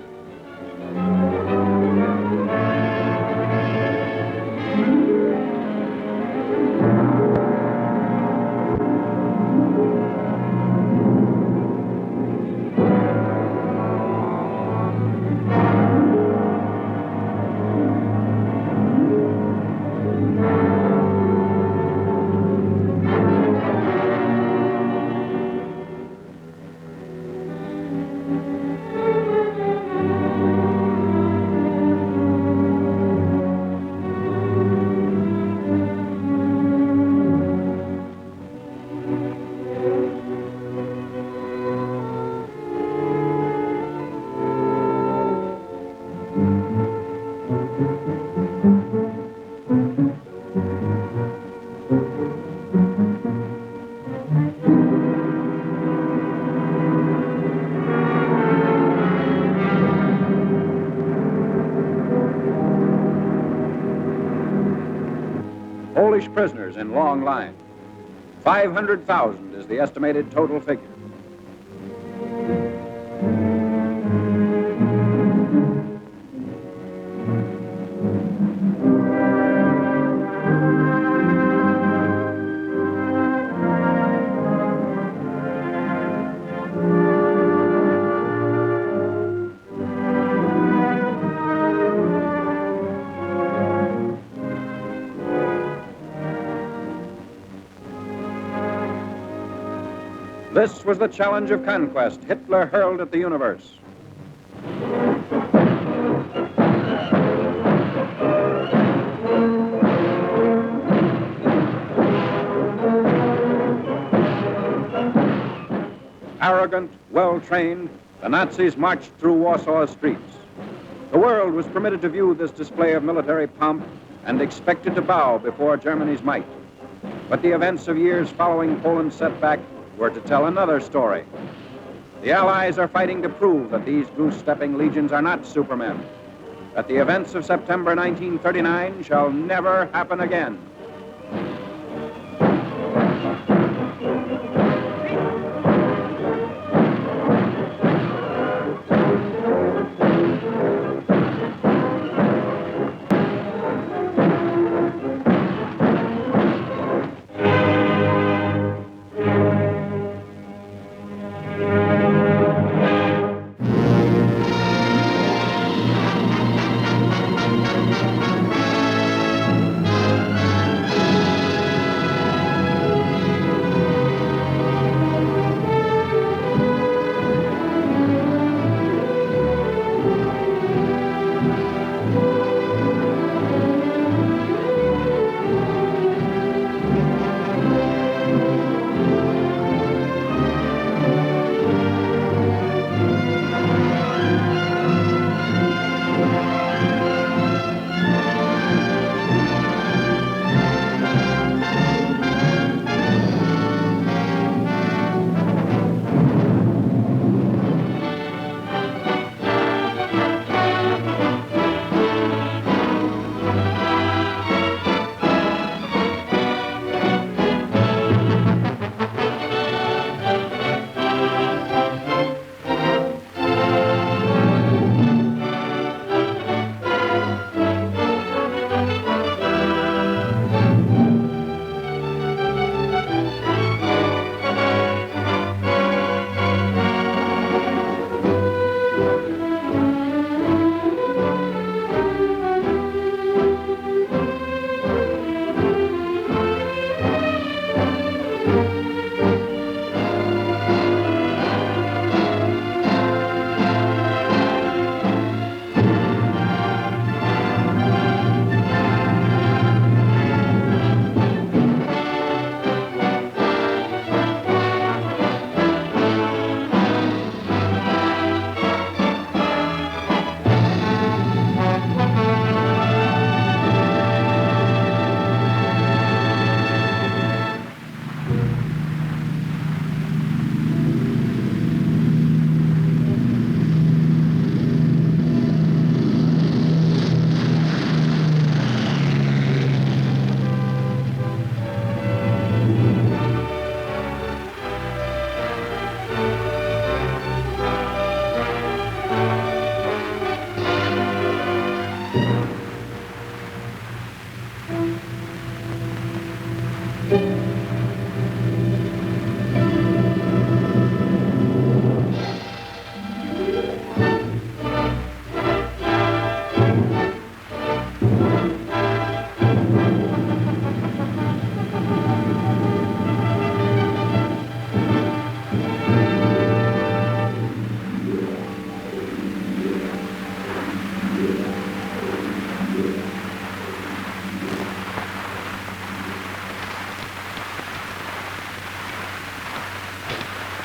Polish prisoners in long line. 500,000 is the estimated total figure. This was the challenge of conquest Hitler hurled at the universe. trained, the Nazis marched through Warsaw's streets. The world was permitted to view this display of military pomp and expected to bow before Germany's might. But the events of years following Poland's setback were to tell another story. The Allies are fighting to prove that these goose-stepping legions are not supermen, that the events of September 1939 shall never happen again.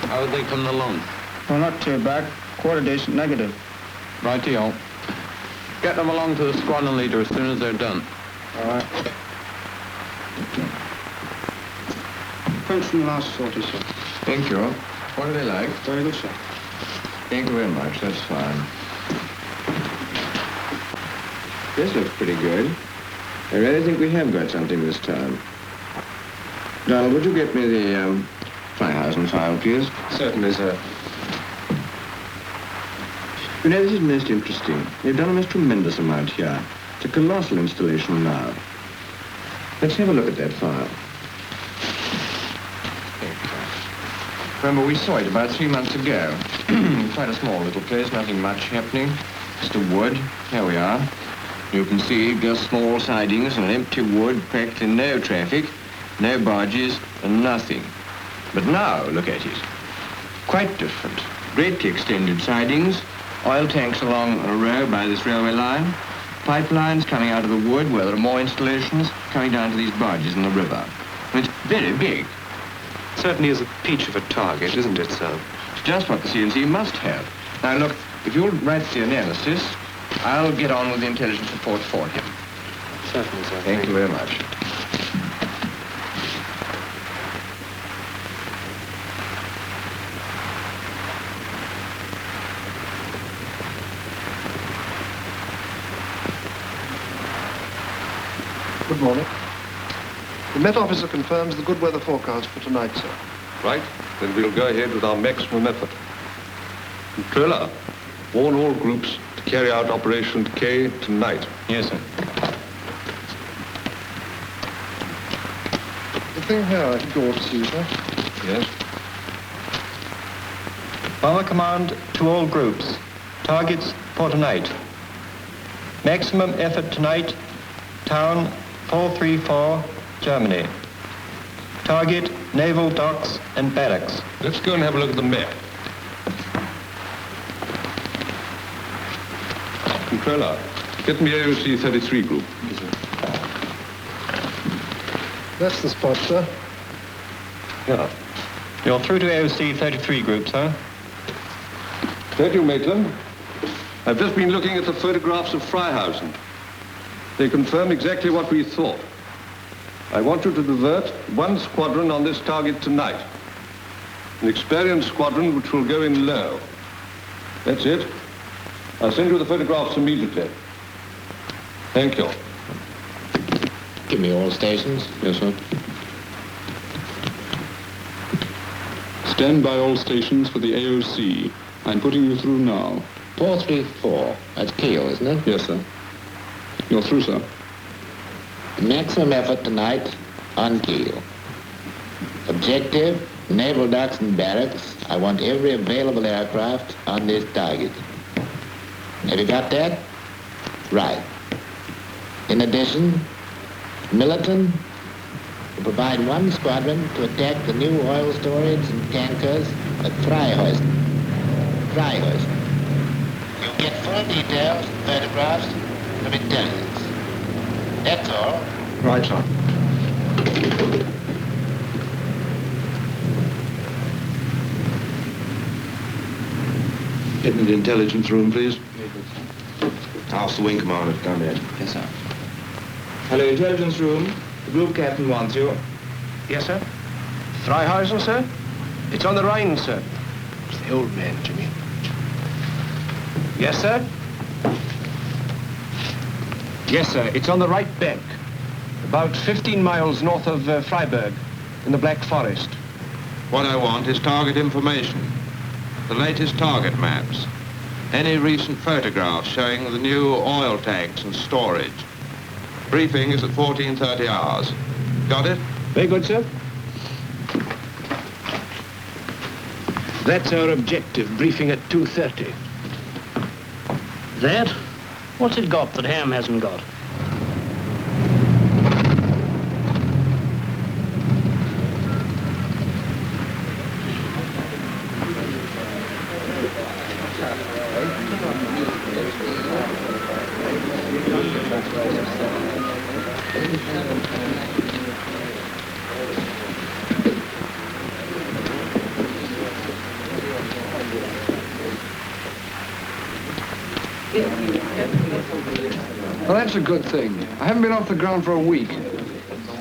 How are they coming along? Well, not too bad. Quarter decent negative. Rightio. Get them along to the squadron leader as soon as they're done. All right. Prints from the last sortie, sir. Thank you. What are they like? Very good, sir. Thank you very much. That's fine. This looks pretty good. I really think we have got something this time. Donald, would you get me the Flyhouse file, please? Certainly, sir. You know, this is most interesting. They've done a most tremendous amount here. It's a colossal installation now. Let's have a look at that file. Remember, we saw it about 3 months ago. Quite a small little place, nothing much happening. Just a wood. Here we are. You can see just small sidings and an empty wood, practically no traffic, no barges, and nothing. But now, look at it. Quite different. Greatly extended sidings, oil tanks along a row by this railway line, pipelines coming out of the wood where there are more installations, coming down to these barges in the river. And it's very big. Certainly is a peach of a target, isn't it, sir? just what the CNC must have. Now, look, if you'll write the analysis, I'll get on with the intelligence report for him. Certainly, sir. Thank you very much. Good morning. The Met Officer confirms the good weather forecast for tonight, sir. Right, then we'll go ahead with our maximum effort. Controller, warn all groups to carry out Operation K tonight. Yes, sir. The thing here I think you ought to see, sir. Yes? Bomber command to all groups. Targets for tonight. Maximum effort tonight. Town 434, Germany. Target naval docks and barracks. Let's go and have a look at the map. Controller, get me AOC 33 group. Yes, sir. That's the spot, sir. Yeah. You're through to AOC 33 group, sir. Thank you, Maitland. I've just been looking at the photographs of Freihausen. They confirm exactly what we thought. I want you to divert one squadron on this target tonight. An experienced squadron which will go in low. That's it. I'll send you the photographs immediately. Thank you. Give me all stations. Yes, sir. Stand by all stations for the AOC. I'm putting you through now. 434. That's Kiel, isn't it? Yes, sir. You're through, sir. Maximum effort tonight on Kiel. Objective, naval docks and barracks. I want every available aircraft on this target. Have you got that? Right. In addition, Millerton will provide one squadron to attack the new oil storage and tankers at Freihausen. You'll get full details and photographs from intelligence. That's all. Right, sir. Get me the intelligence room, please. Ask the wing commander to come in. Yes, sir. Hello, intelligence room. The group captain wants you. Yes, sir. Freihausen, sir? It's on the Rhine, sir. It's the old man, Jimmy. Yes, sir? Yes, sir. It's on the right bank. About 15 miles north of Freiburg, in the Black Forest. What I want is target information. The latest target maps. Any recent photographs showing the new oil tanks and storage. Briefing is at 14:30 hours. Got it? Very good, sir. That's our objective, briefing at 2:30. That? What's it got that Ham hasn't got? Well, that's a good thing. I haven't been off the ground for a week.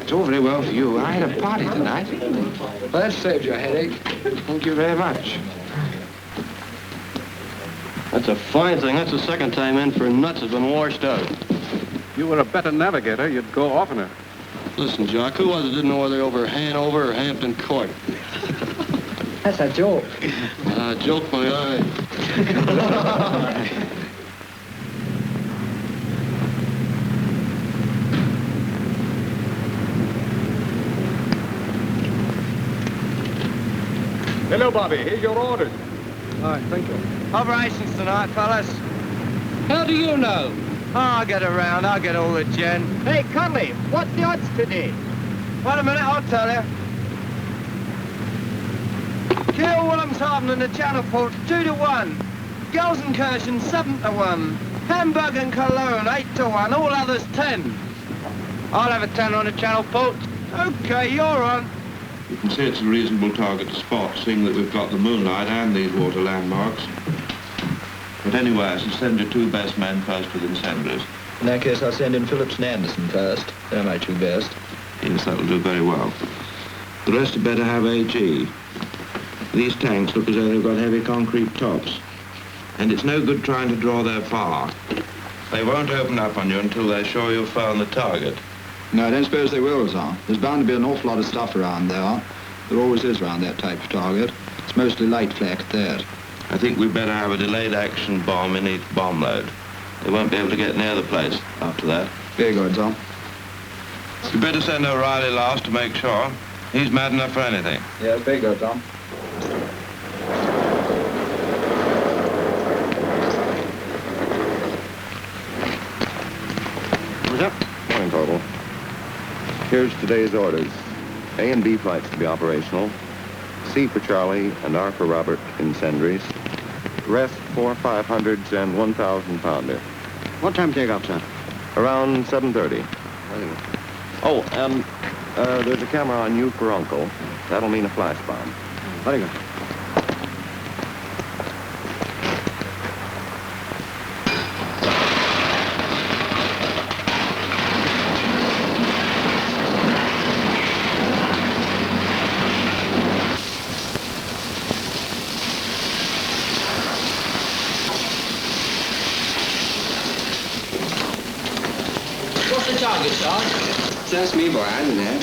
It's all very well for you. I had a party tonight. Well, that saved your headache. Thank you very much. That's a fine thing. That's the second time in for nuts has been washed out. You were a better navigator, you'd go oftener. Listen, Jock, who was it didn't know whether over Hanover or Hampton Court? That's a joke. Joke my eye. Hello, Bobby. Here's your orders. All right, thank you. Operations tonight, fellas. How do you know? Oh, I'll get around. I'll get all the gin. Hey, Conley, what's the odds today? Wait a minute, I'll tell you. Kiel Wilhelmshaven in the Channel Port, 2-1. Gelsenkirchen, 7-1. Hamburg and Cologne, 8-1. All others, 10. I'll have a 10 on the Channel Port. Okay, you're on. You can see it's a reasonable target to spot, seeing that we've got the moonlight and these water landmarks. But anyway, I shall send your two best men first with incendiaries. In that case, I'll send in Phillips and Anderson first. They're my two best. Yes, that'll do very well. The rest had better have AG. These tanks look as though they've got heavy concrete tops. And it's no good trying to draw their fire. They won't open up on you until they're sure you've found the target. No, I don't suppose they will, sir. There's bound to be an awful lot of stuff around there. There always is around that type of target. It's mostly light flak at that. I think we'd better have a delayed action bomb in each bomb load. They won't be able to get near the place after that. Very good, sir. You'd better send O'Reilly last to make sure. He's mad enough for anything. Yes, very good, Tom. What's up? Morning, Corporal. Here's today's orders. A and B flights to be operational. C for Charlie and R for Robert incendiaries. Rest 4 500s and 1,000 pounder. What time take off, sir? Around 7:30. Oh, and there's a camera on you for Uncle. That'll mean a flash bomb. Very good. What's the target, Sarge? Just me, boy, I don't know.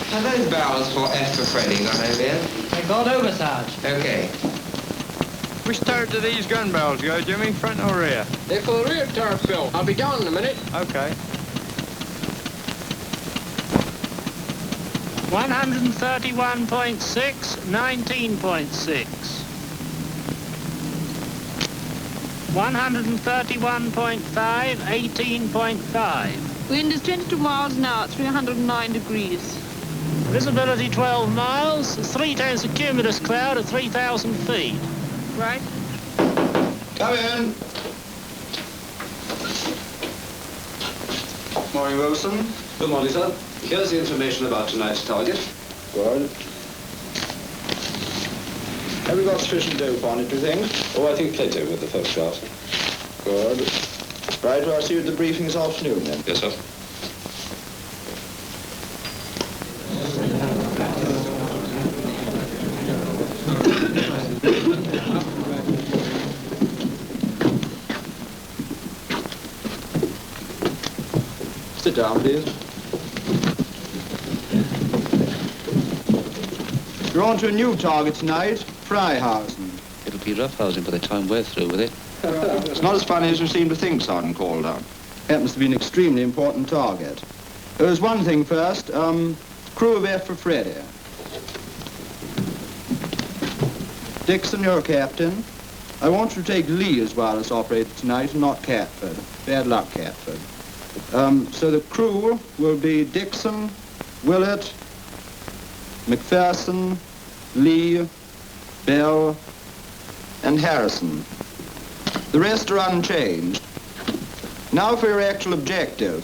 Have those barrels for F for Freddy gone over here? They've gone over, Sarge. Okay. Which turret do these gun barrels go, Jimmy? Front or rear? They're for the rear turret, Phil. I'll be down in a minute. Okay. 131.6, 19.6. 131.5, 18.5. Wind is 22 miles an hour, 309 degrees. Visibility 12 miles, 3/10 of cumulus cloud at 3,000 feet. Right. Come in. Morning, Wilson. Good morning, sir. Here's the information about tonight's target. Good. Have we got sufficient dope on it, do you think? Oh, I think plenty with the photographs. Good. Right, well, I'll see you at the briefing this afternoon, then. Yes, sir. Sit down, please. You're on to a new target tonight, Freihausen. It'll be roughhousing by the time we're through with it. It's not as funny as you seem to think, Sergeant Calder. Happens to be an extremely important target. There's one thing first, crew of F for Freddy. Dixon, you're captain. I want you to take Lee as wireless operator tonight and not Catford. Bad luck, Catford. So the crew will be Dixon, Willett, McPherson, Lee, Bell, and Harrison. The rest are unchanged. Now for your actual objective.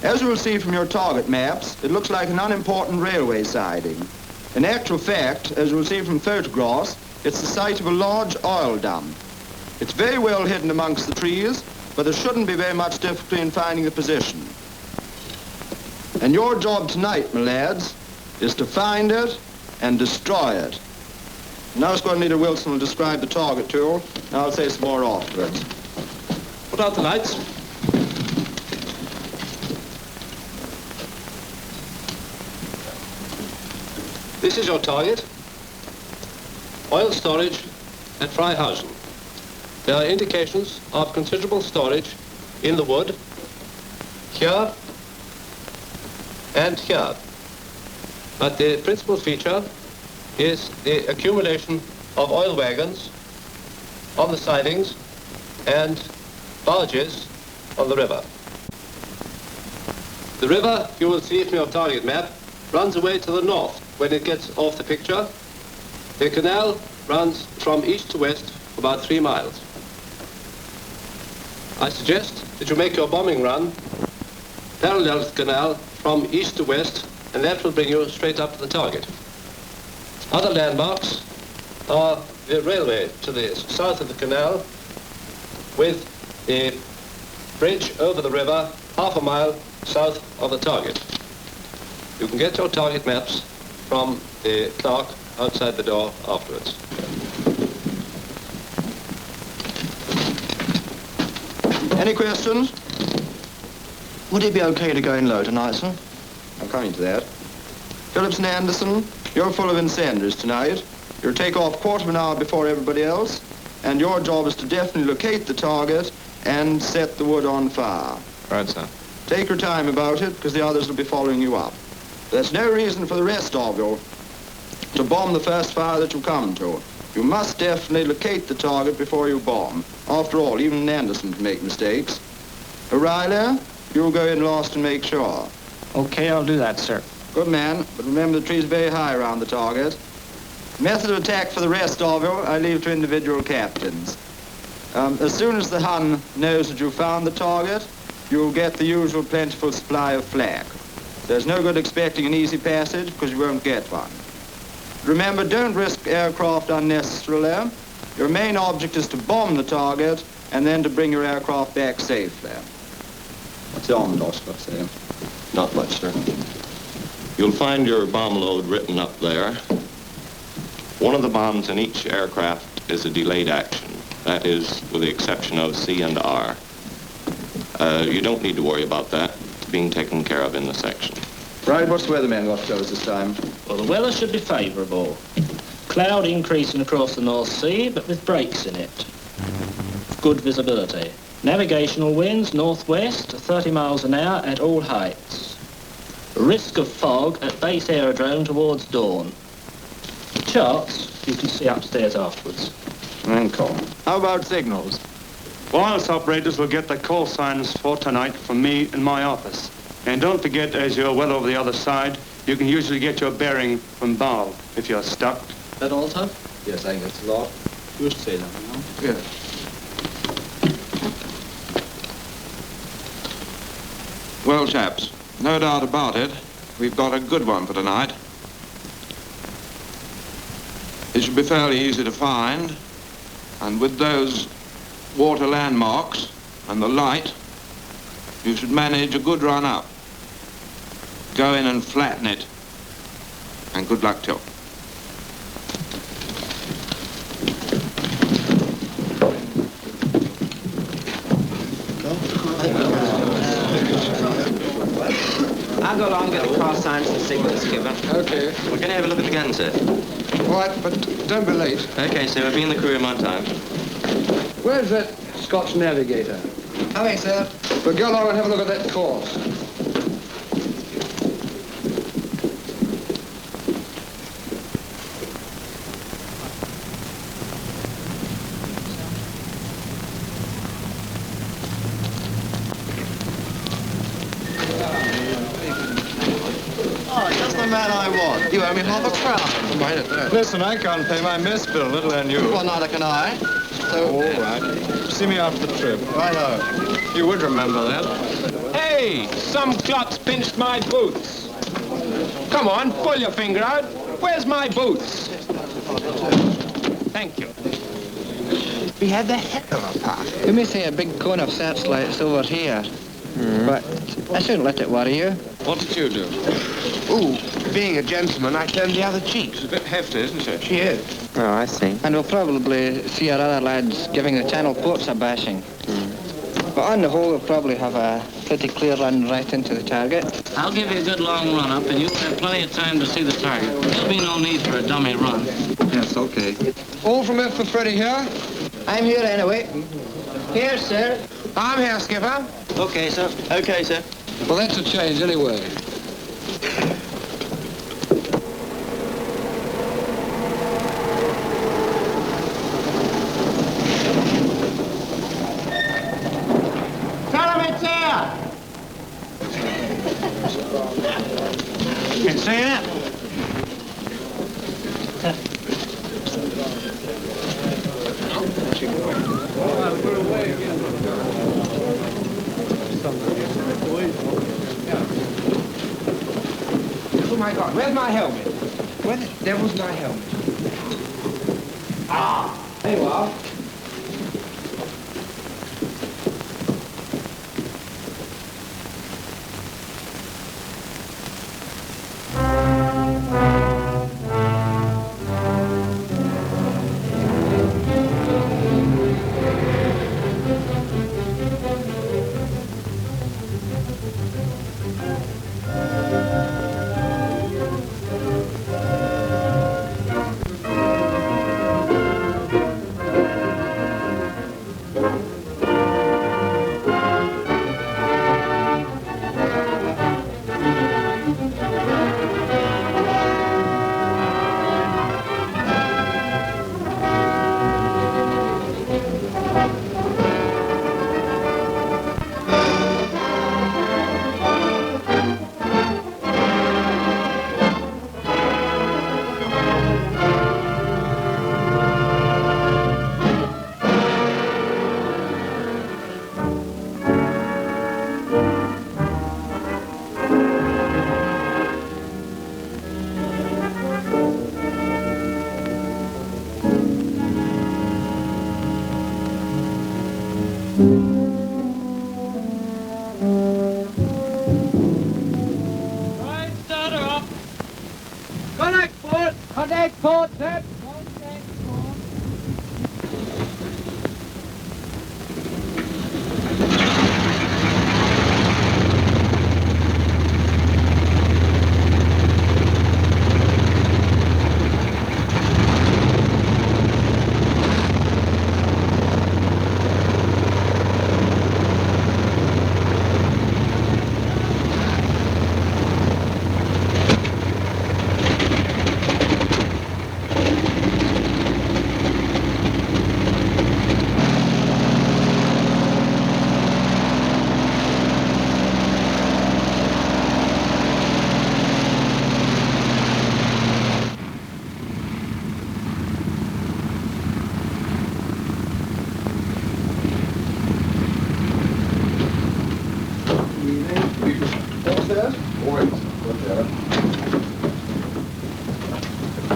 As you will see from your target maps, it looks like an unimportant railway siding. In actual fact, as you will see from photographs, it's the site of a large oil dump. It's very well hidden amongst the trees, but there shouldn't be very much difficulty in finding the position. And your job tonight, my lads, is to find it and destroy it. Now Squad Leader Wilson will describe the target to you, and I'll say some more afterwards. Put out the lights. This is your target. Oil storage at Freihausen. There are indications of considerable storage in the wood, here and here. But the principal feature is the accumulation of oil wagons on the sidings and barges on the river. The river, you will see from your target map, runs away to the north when it gets off the picture. The canal runs from east to west for about 3 miles. I suggest that you make your bombing run parallel to the canal from east to west and that will bring you straight up to the target. Other landmarks are the railway to the south of the canal with the bridge over the river half a mile south of the target. You can get your target maps from the clerk outside the door afterwards. Any questions? Would it be okay to go in low tonight, sir? I'm coming to that. Phillips and Anderson, you're full of incendiaries tonight. You'll take off quarter of an hour before everybody else, and your job is to definitely locate the target and set the wood on fire. Right, sir. Take your time about it, because the others will be following you up. There's no reason for the rest of you to bomb the first fire that you come to. You must definitely locate the target before you bomb. After all, even Anderson can make mistakes. O'Reilly, you'll go in last and make sure. Okay, I'll do that, sir. Good man, but remember the tree's very high around the target. Method of attack for the rest of you, I leave to individual captains. As soon as the Hun knows that you found the target, you'll get the usual plentiful supply of flak. There's no good expecting an easy passage, because you won't get one. Remember, don't risk aircraft unnecessarily. Your main object is to bomb the target, and then to bring your aircraft back safely. What's the Almandos got to say? Not much, sir. You'll find your bomb load written up there. One of the bombs in each aircraft is a delayed action. That is, with the exception of C and R. You don't need to worry about that. It's being taken care of in the section. Right, what's the weatherman got to tell us this time? Well, the weather should be favourable. Cloud increasing across the North Sea, but with breaks in it. Good visibility. Navigational winds northwest, 30 miles an hour at all heights. Risk of fog at base aerodrome towards dawn. Charts you can see upstairs afterwards. How about signals? Wireless operators will get the call signs for tonight from me in my office. And don't forget, as you're well over the other side, you can usually get your bearing from bow if you're stuck. That all, Tom? Yes, I think that's a lot. You wish to say that, no? Yeah. Well, chaps, no doubt about it, we've got a good one for tonight. It should be fairly easy to find, and with those water landmarks and the light, you should manage a good run up. Go in and flatten it, and good luck to you. I'll go along and get the call signs and signals given. Okay. We're going to have a look at the gun, sir. All right, but don't be late. Okay, sir. We'll be in the crew room on time. Where's that Scotch navigator? Coming, sir. Well, go along and have a look at that course. Oh, just the man I want. You owe me half a crown. Mind it. Listen, I can't pay my mess bill, let alone you. Well, neither can I. So... All right. See me after the trip. Righto. You would remember that. Hey, some klutz pinched my boots. Come on, pull your finger out. Where's my boots? Thank you. We had the heck of a party. You may see a big cone of searchlights over here. But I shouldn't let it worry you. What did you do? Ooh, being a gentleman, I turned the other cheek. It's a bit hefty, isn't it? She is. Oh, I see. And we'll probably see our other lads giving the channel ports a bashing. But on the whole, we'll probably have a pretty clear run right into the target. I'll give you a good long run up, and you'll have plenty of time to see the target. There'll be no need for a dummy run. Yes, okay. All from F for Freddy here? I'm here anyway. Here, sir. I'm here, Skipper. Okay, sir. Okay, sir. Well, that's a change anyway. Tell him it's here. It's here. my God, where's my helmet? Where the devil's my helmet? Ah, there you are. Connect port, sir.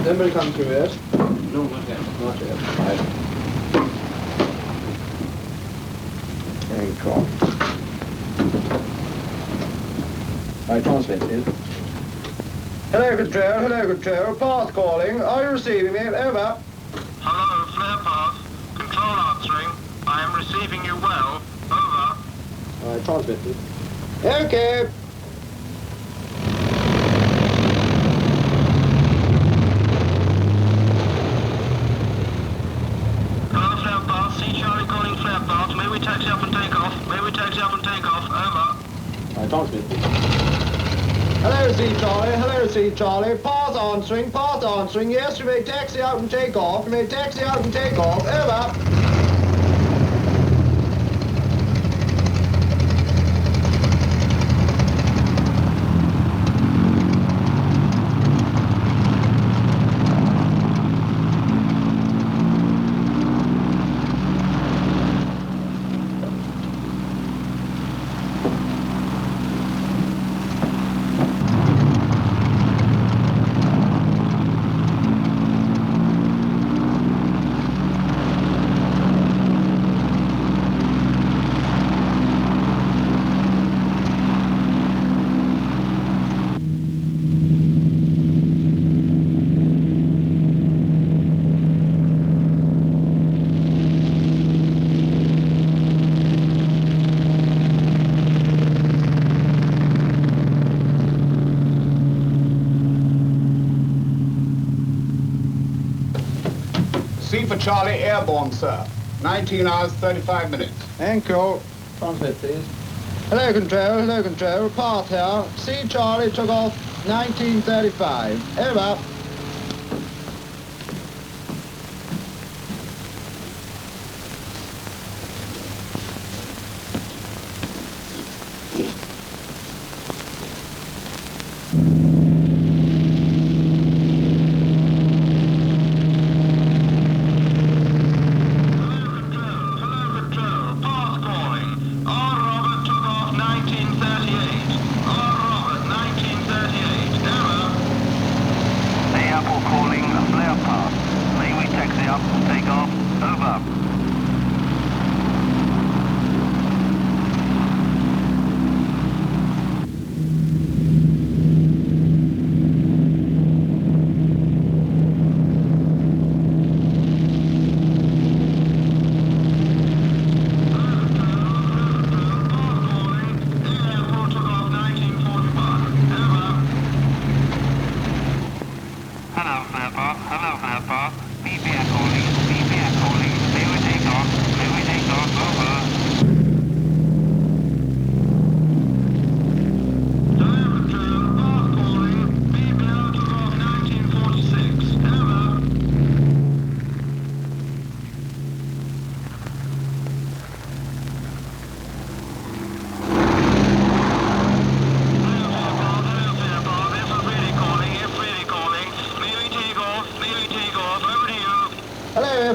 Anybody come through yet? No, not yet. Not yet. Right. There you go. Right, translate, please. Hello, control. Hello, control. Path calling. Are you receiving me? Over. Hello, flare path. Control answering. I am receiving you well. Over. Right, translate, please. Okay. May we taxi up and take off? May we taxi up and take off? Over. Right, transmit. Hello, C Charlie. Hello, C Charlie. Path answering. Path answering. Yes, you may taxi out and take off. You may taxi out and take off. Over. C for Charlie, airborne, sir. 19 hours, 35 minutes. Anchor. Transmit, please. Hello, control. Hello, control. Path here. C Charlie took off 1935. Over.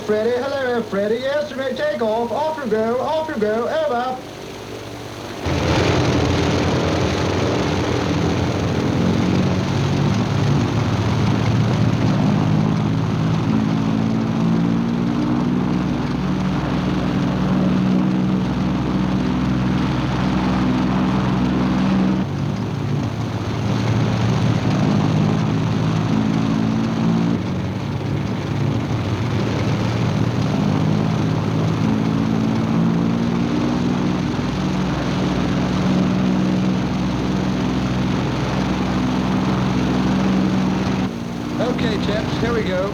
Freddy. Hello, Freddy. Yes, you may take off. Off you go. Off you go. Over. Okay, chaps, here we go.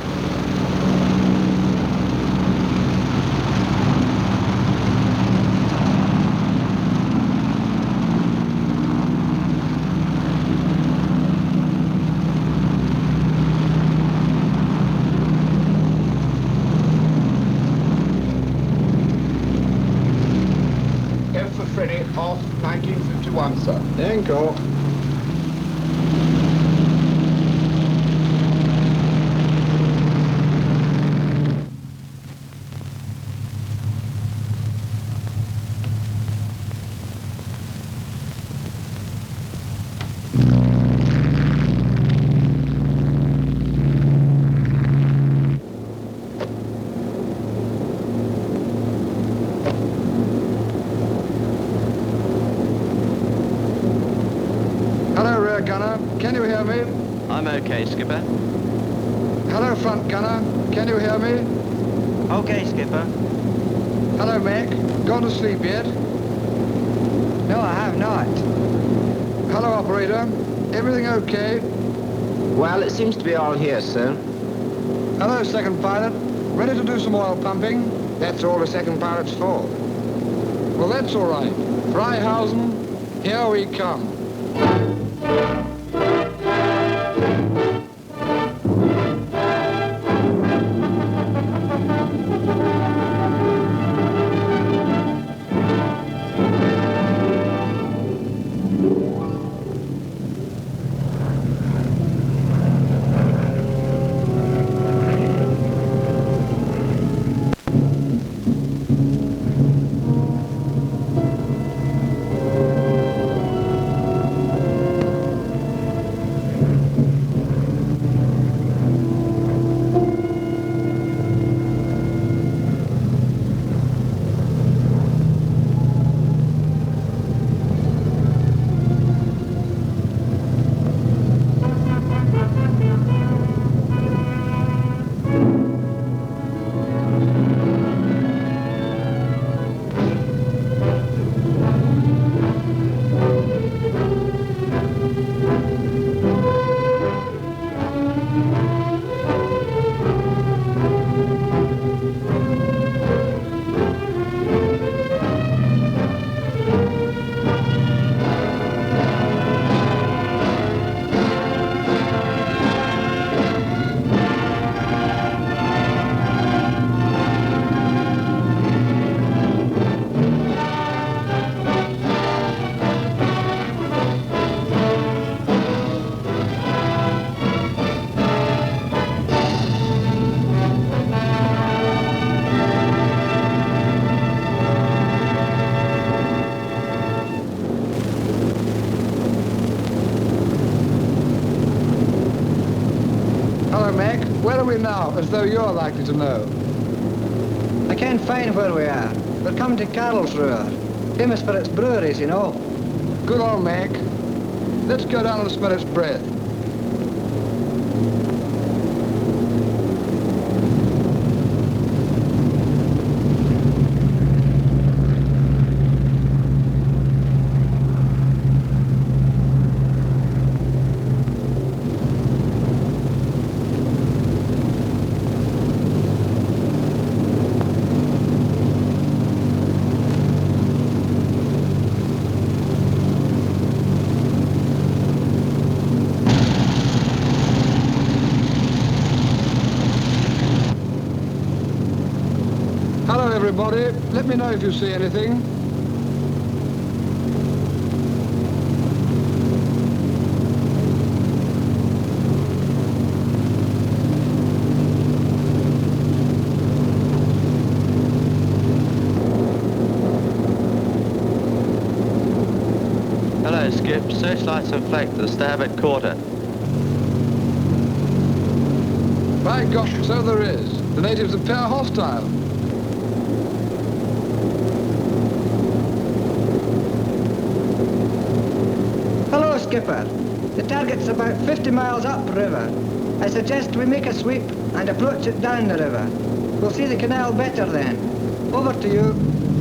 F for Freddy, off 1951, sir. Encore. Hello, rear gunner. Can you hear me? I'm okay, Skipper. Hello, front gunner. Can you hear me? Okay, Skipper. Hello, Mac. Gone to sleep yet? No, I have not. Hello, operator. Everything okay? Well, it seems to be all here, sir. Hello, second pilot. Ready to do some oil pumping? That's all the second pilot's for. Well, that's all right. Freihausen, here we come. Hello, Mac. Where are we now, as though you're likely to know? I can't find where we are. We're coming to Karlsruhe. Famous for its breweries, you know. Good old Mac. Let's go down and smell its breath. Hello, everybody. Let me know if you see anything. Righto, Skip. Searchlights and flank to the starboard quarter. By gosh, so there is. The natives appear hostile. Hello, Skipper. The target's about 50 miles upriver. I suggest we make a sweep and approach it down the river. We'll see the canal better then. Over to you.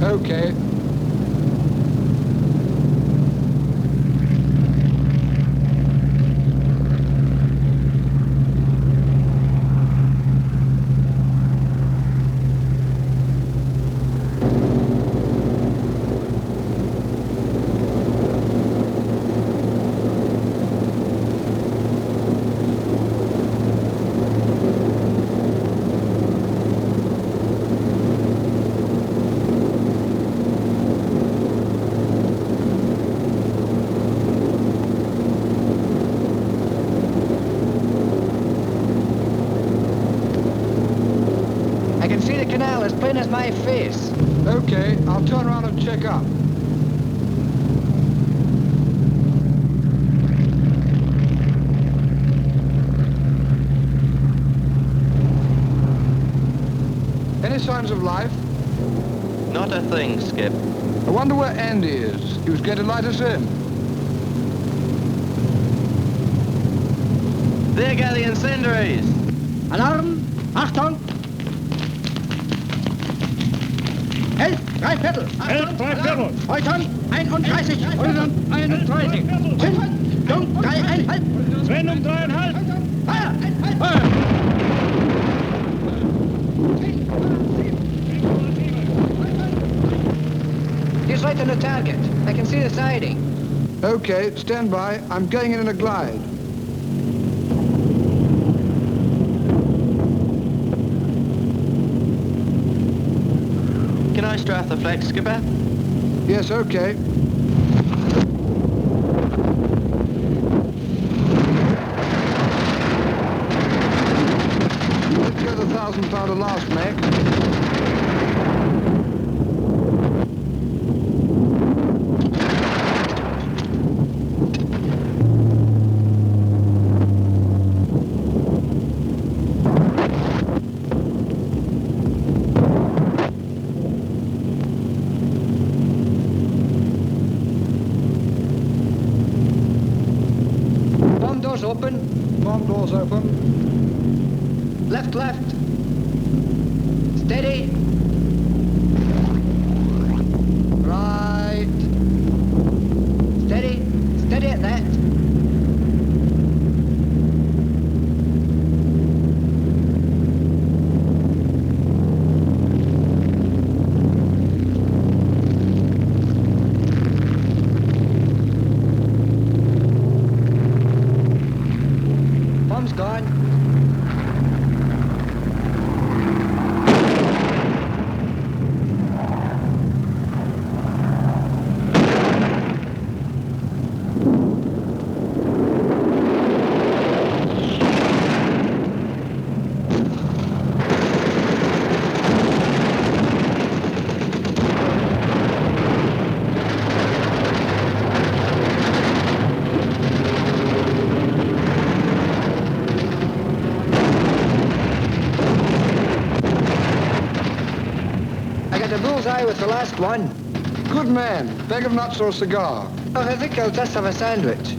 Okay. As plain as my face. Okay, I'll turn around and check up. Any signs of life? Not a thing, Skip. I wonder where Andy is. He was going to light us in. There go the incendiaries. Alarm! Achtung! Help! 3 Viertel! Help! 3 Viertel! Horizont 31! Horizont 31! Wendung 3,5! Wendung 3,5! Feuer! He's right on the target. I can see the siding. Okay, stand by. I'm going in a glide. Can I strafe the flag, Skipper? Yes, okay. Let's get the 1,000-pounder last, Mac. Open. Bomb doors open. Left, left. Steady. Right. Steady. Steady at that. Gone. Bullseye with the last one. Good man. Bag of nuts or a cigar? Oh, I think I'll just have a sandwich.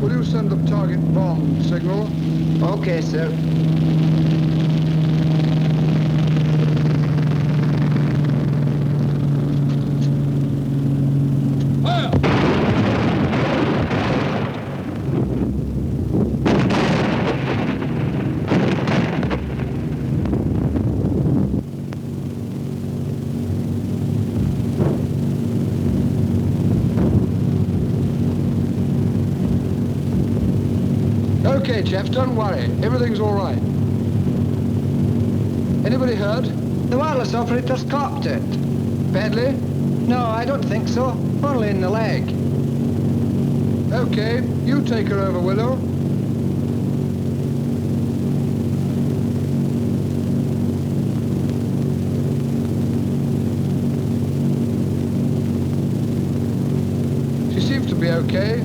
Will you send the target bomb signal? Okay, sir. Fire! Okay, chaps, don't worry. Everything's all right. Anybody hurt? The wireless operators clocked it. Badly? No, I don't think so. Only in the leg. Okay, you take her over, Willow. She seems to be okay.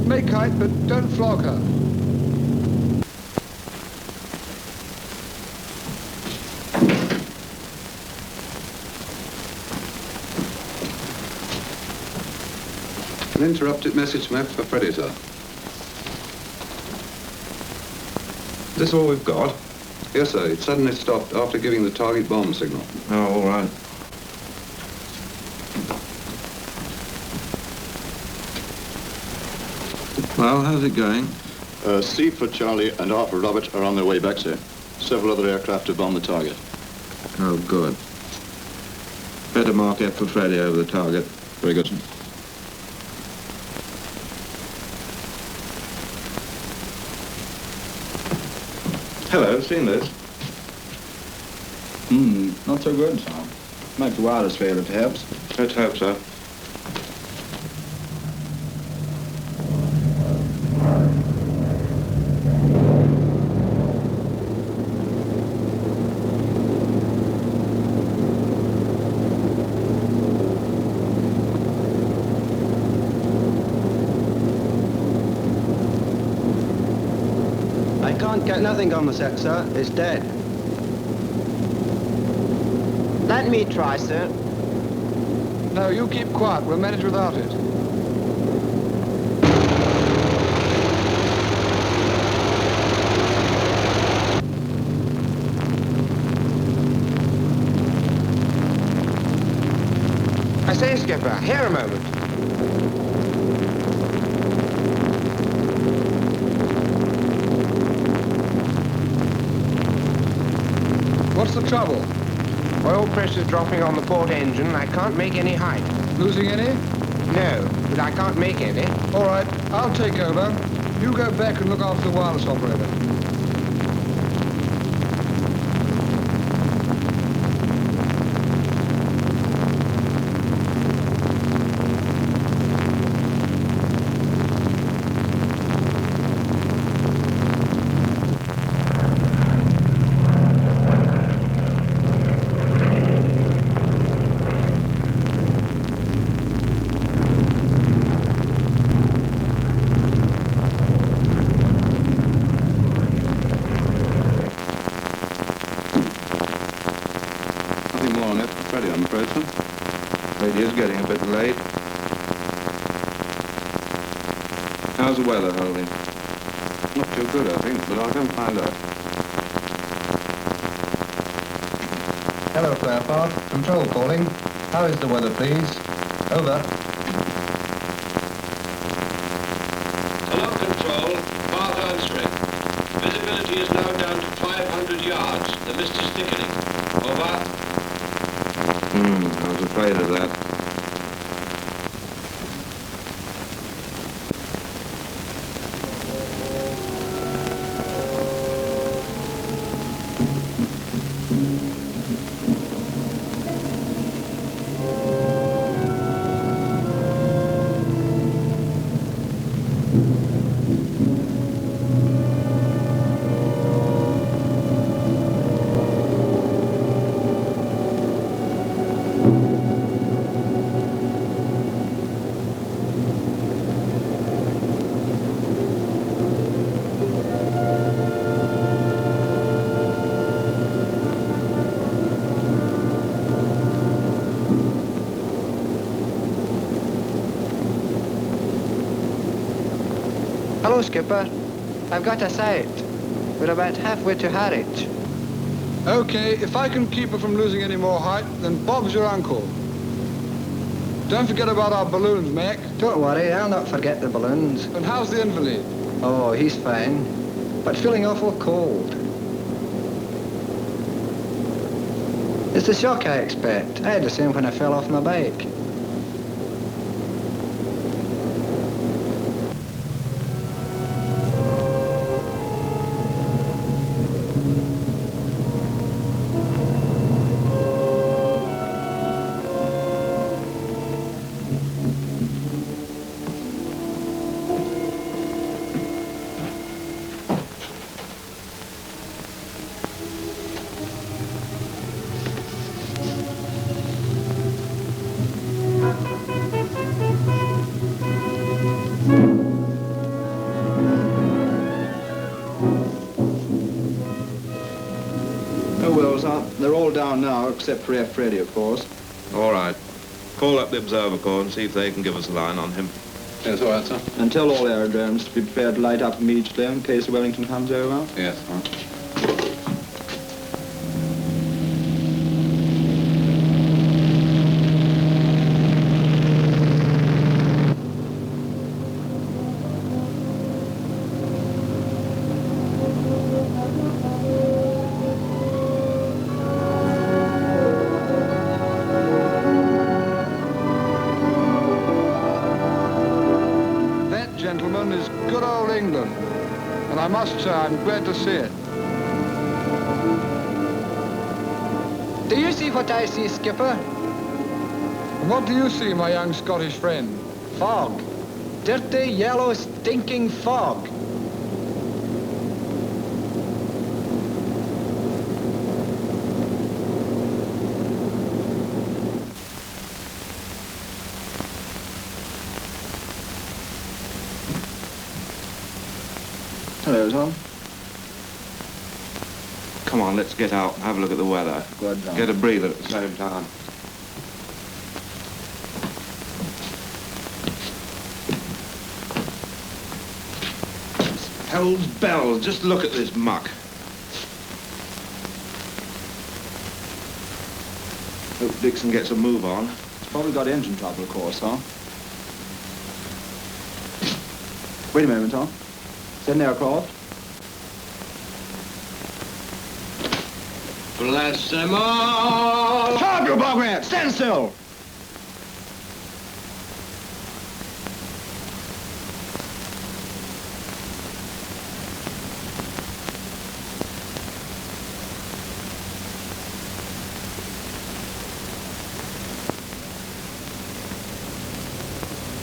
Make height, but don't flog her. An interrupted message map for Predator. Is this all we've got? Yes, sir. It suddenly stopped after giving the target bomb signal. Oh, all right. Well, how's it going? C for Charlie and R for Robert are on their way back, sir. Several other aircraft have bombed the target. Oh, good. Better mark F for Freddy over the target. Very good, sir. Hello, seen this? Not so good, Tom. Might be wireless failure, perhaps. Let's hope so. I can't get nothing on the set, sir. It's dead. Let me try, sir. No, you keep quiet. We'll manage without it. I say, Skipper, here a moment. What's the trouble? Oil pressure's dropping on the port engine. I can't make any height. Losing any? No, but I can't make any. All right, I'll take over. You go back and look after the wireless operator. Radio's getting a bit late. How's the weather holding? Not too good, I think, but I'll go and find out. Hello, Flare Path. Control calling. How is the weather, please? Over. Hello, Control. Path answering. Visibility is now down to 500 yards. The mist is thickening. Over. I was afraid of that. Hello, Skipper. I've got a sight. We're about halfway to Harwich. Okay, if I can keep her from losing any more height, then Bob's your uncle. Don't forget about our balloons, Mac. Don't worry, I'll not forget the balloons. And how's the invalid? Oh, he's fine, but feeling awful cold. It's the shock, I expect. I had the same when I fell off my bike. Oh, well, sir. They're all down now, except for F. Freddy, of course. All right. Call up the observer corps and see if they can give us a line on him. Yes, all right, sir. And tell all aerodromes to be prepared to light up immediately in case Wellington comes over. Yes, sir. That, gentlemen, is good old England. And I must say, I'm glad to see it. Do you see what I see, Skipper? And what do you see, my young Scottish friend? Fog. Dirty, yellow, stinking fog. Hello, Tom. Come on, let's get out and have a look at the weather. Good, Tom. Get a breather at the same time. Hell's bells, just look at this muck. Hope Dixon gets a move on. It's probably got engine trouble, of course, huh? Wait a moment, Tom. Is that an aircraft? Bless them all! Stop, you bograt! Stand still!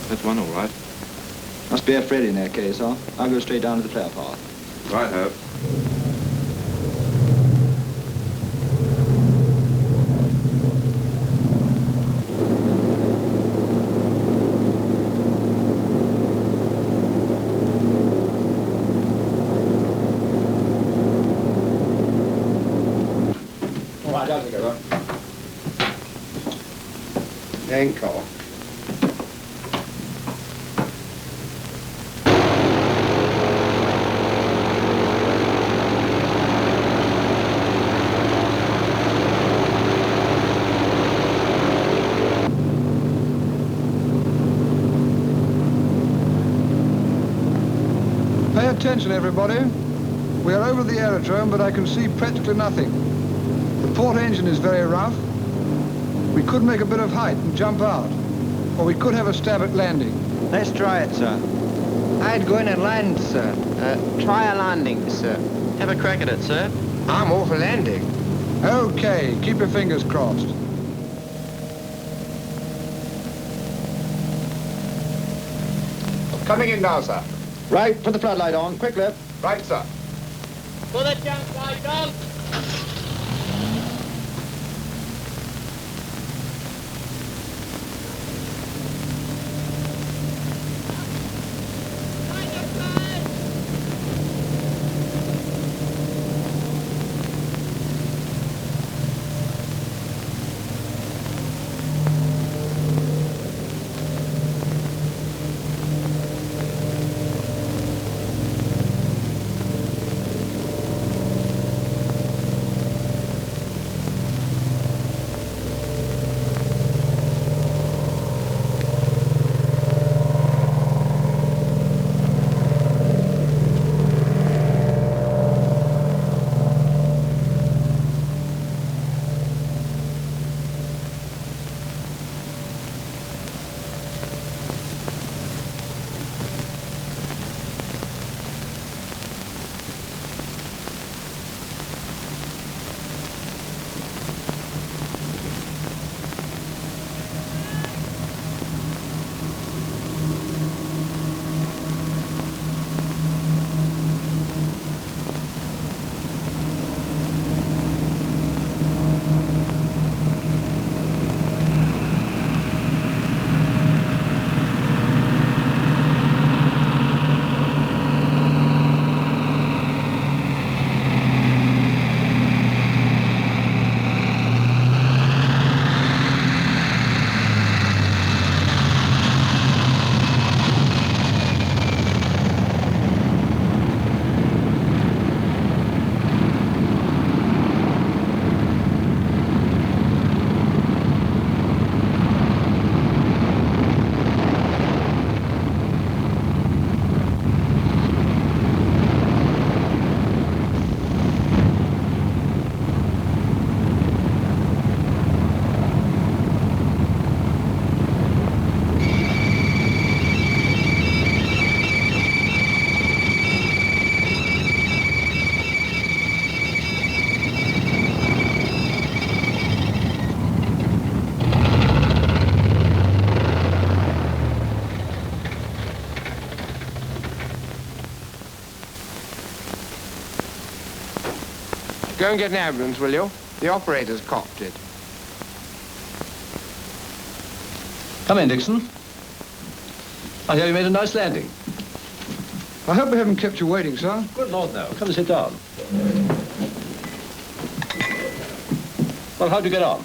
That's one all right. Must be F. Freddy in that case, huh? I'll go straight down to the flare path. Right-ho. All right, I'll take it, right? Ankle. Pay attention, everybody. We are over the aerodrome, but I can see practically nothing. The port engine is very rough. We could make a bit of height and jump out. Or we could have a stab at landing. Let's try it, sir. I'd go in and land, sir. Try a landing, sir. Have a crack at it, sir. I'm all for landing. Okay, keep your fingers crossed. Coming in now, sir. Right, put the floodlight on, quickly. Right, sir. Put the jump light on. Go and get an ambulance, will you? The operator's copped it. Come in, Dixon. I hear you made a nice landing. I hope we haven't kept you waiting, sir. Good Lord, no. Come and sit down. Well, how'd you get on?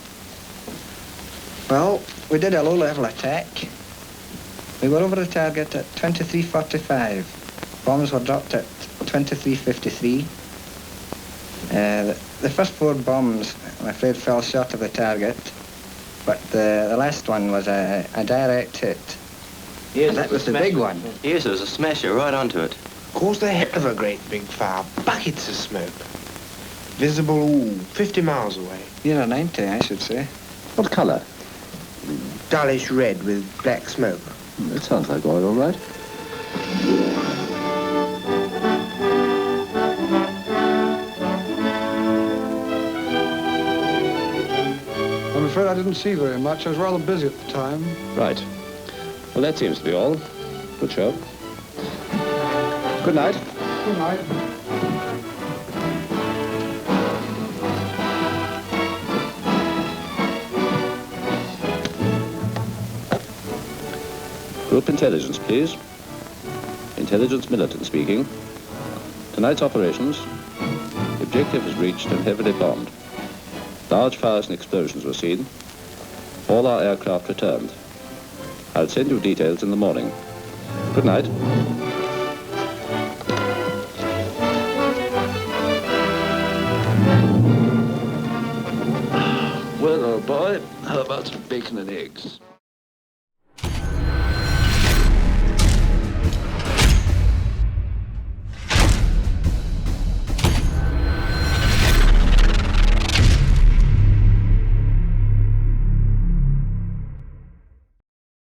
Well, we did a low-level attack. We were over the target at 23:45. Bombs were dropped at 23:53. The first 4 bombs, I'm afraid, fell short of the target, but the last one was a direct hit. Yes, That was the big one. Yes, it was a smasher right onto it. Caused a heck of a great big fire. Buckets of smoke. Visible, 50 miles away. Near 90, I should say. What colour? Dullish red with black smoke. It sounds like oil, all right. I'm afraid I didn't see very much. I was rather busy at the time. Right. Well, that seems to be all. Good show. Good night. Good night. Group intelligence, please. Intelligence Militant speaking. Tonight's operations. The objective is reached and heavily bombed. Large fires and explosions were seen. All our aircraft returned. I'll send you details in the morning. Good night. Well, old boy, how about some bacon and eggs?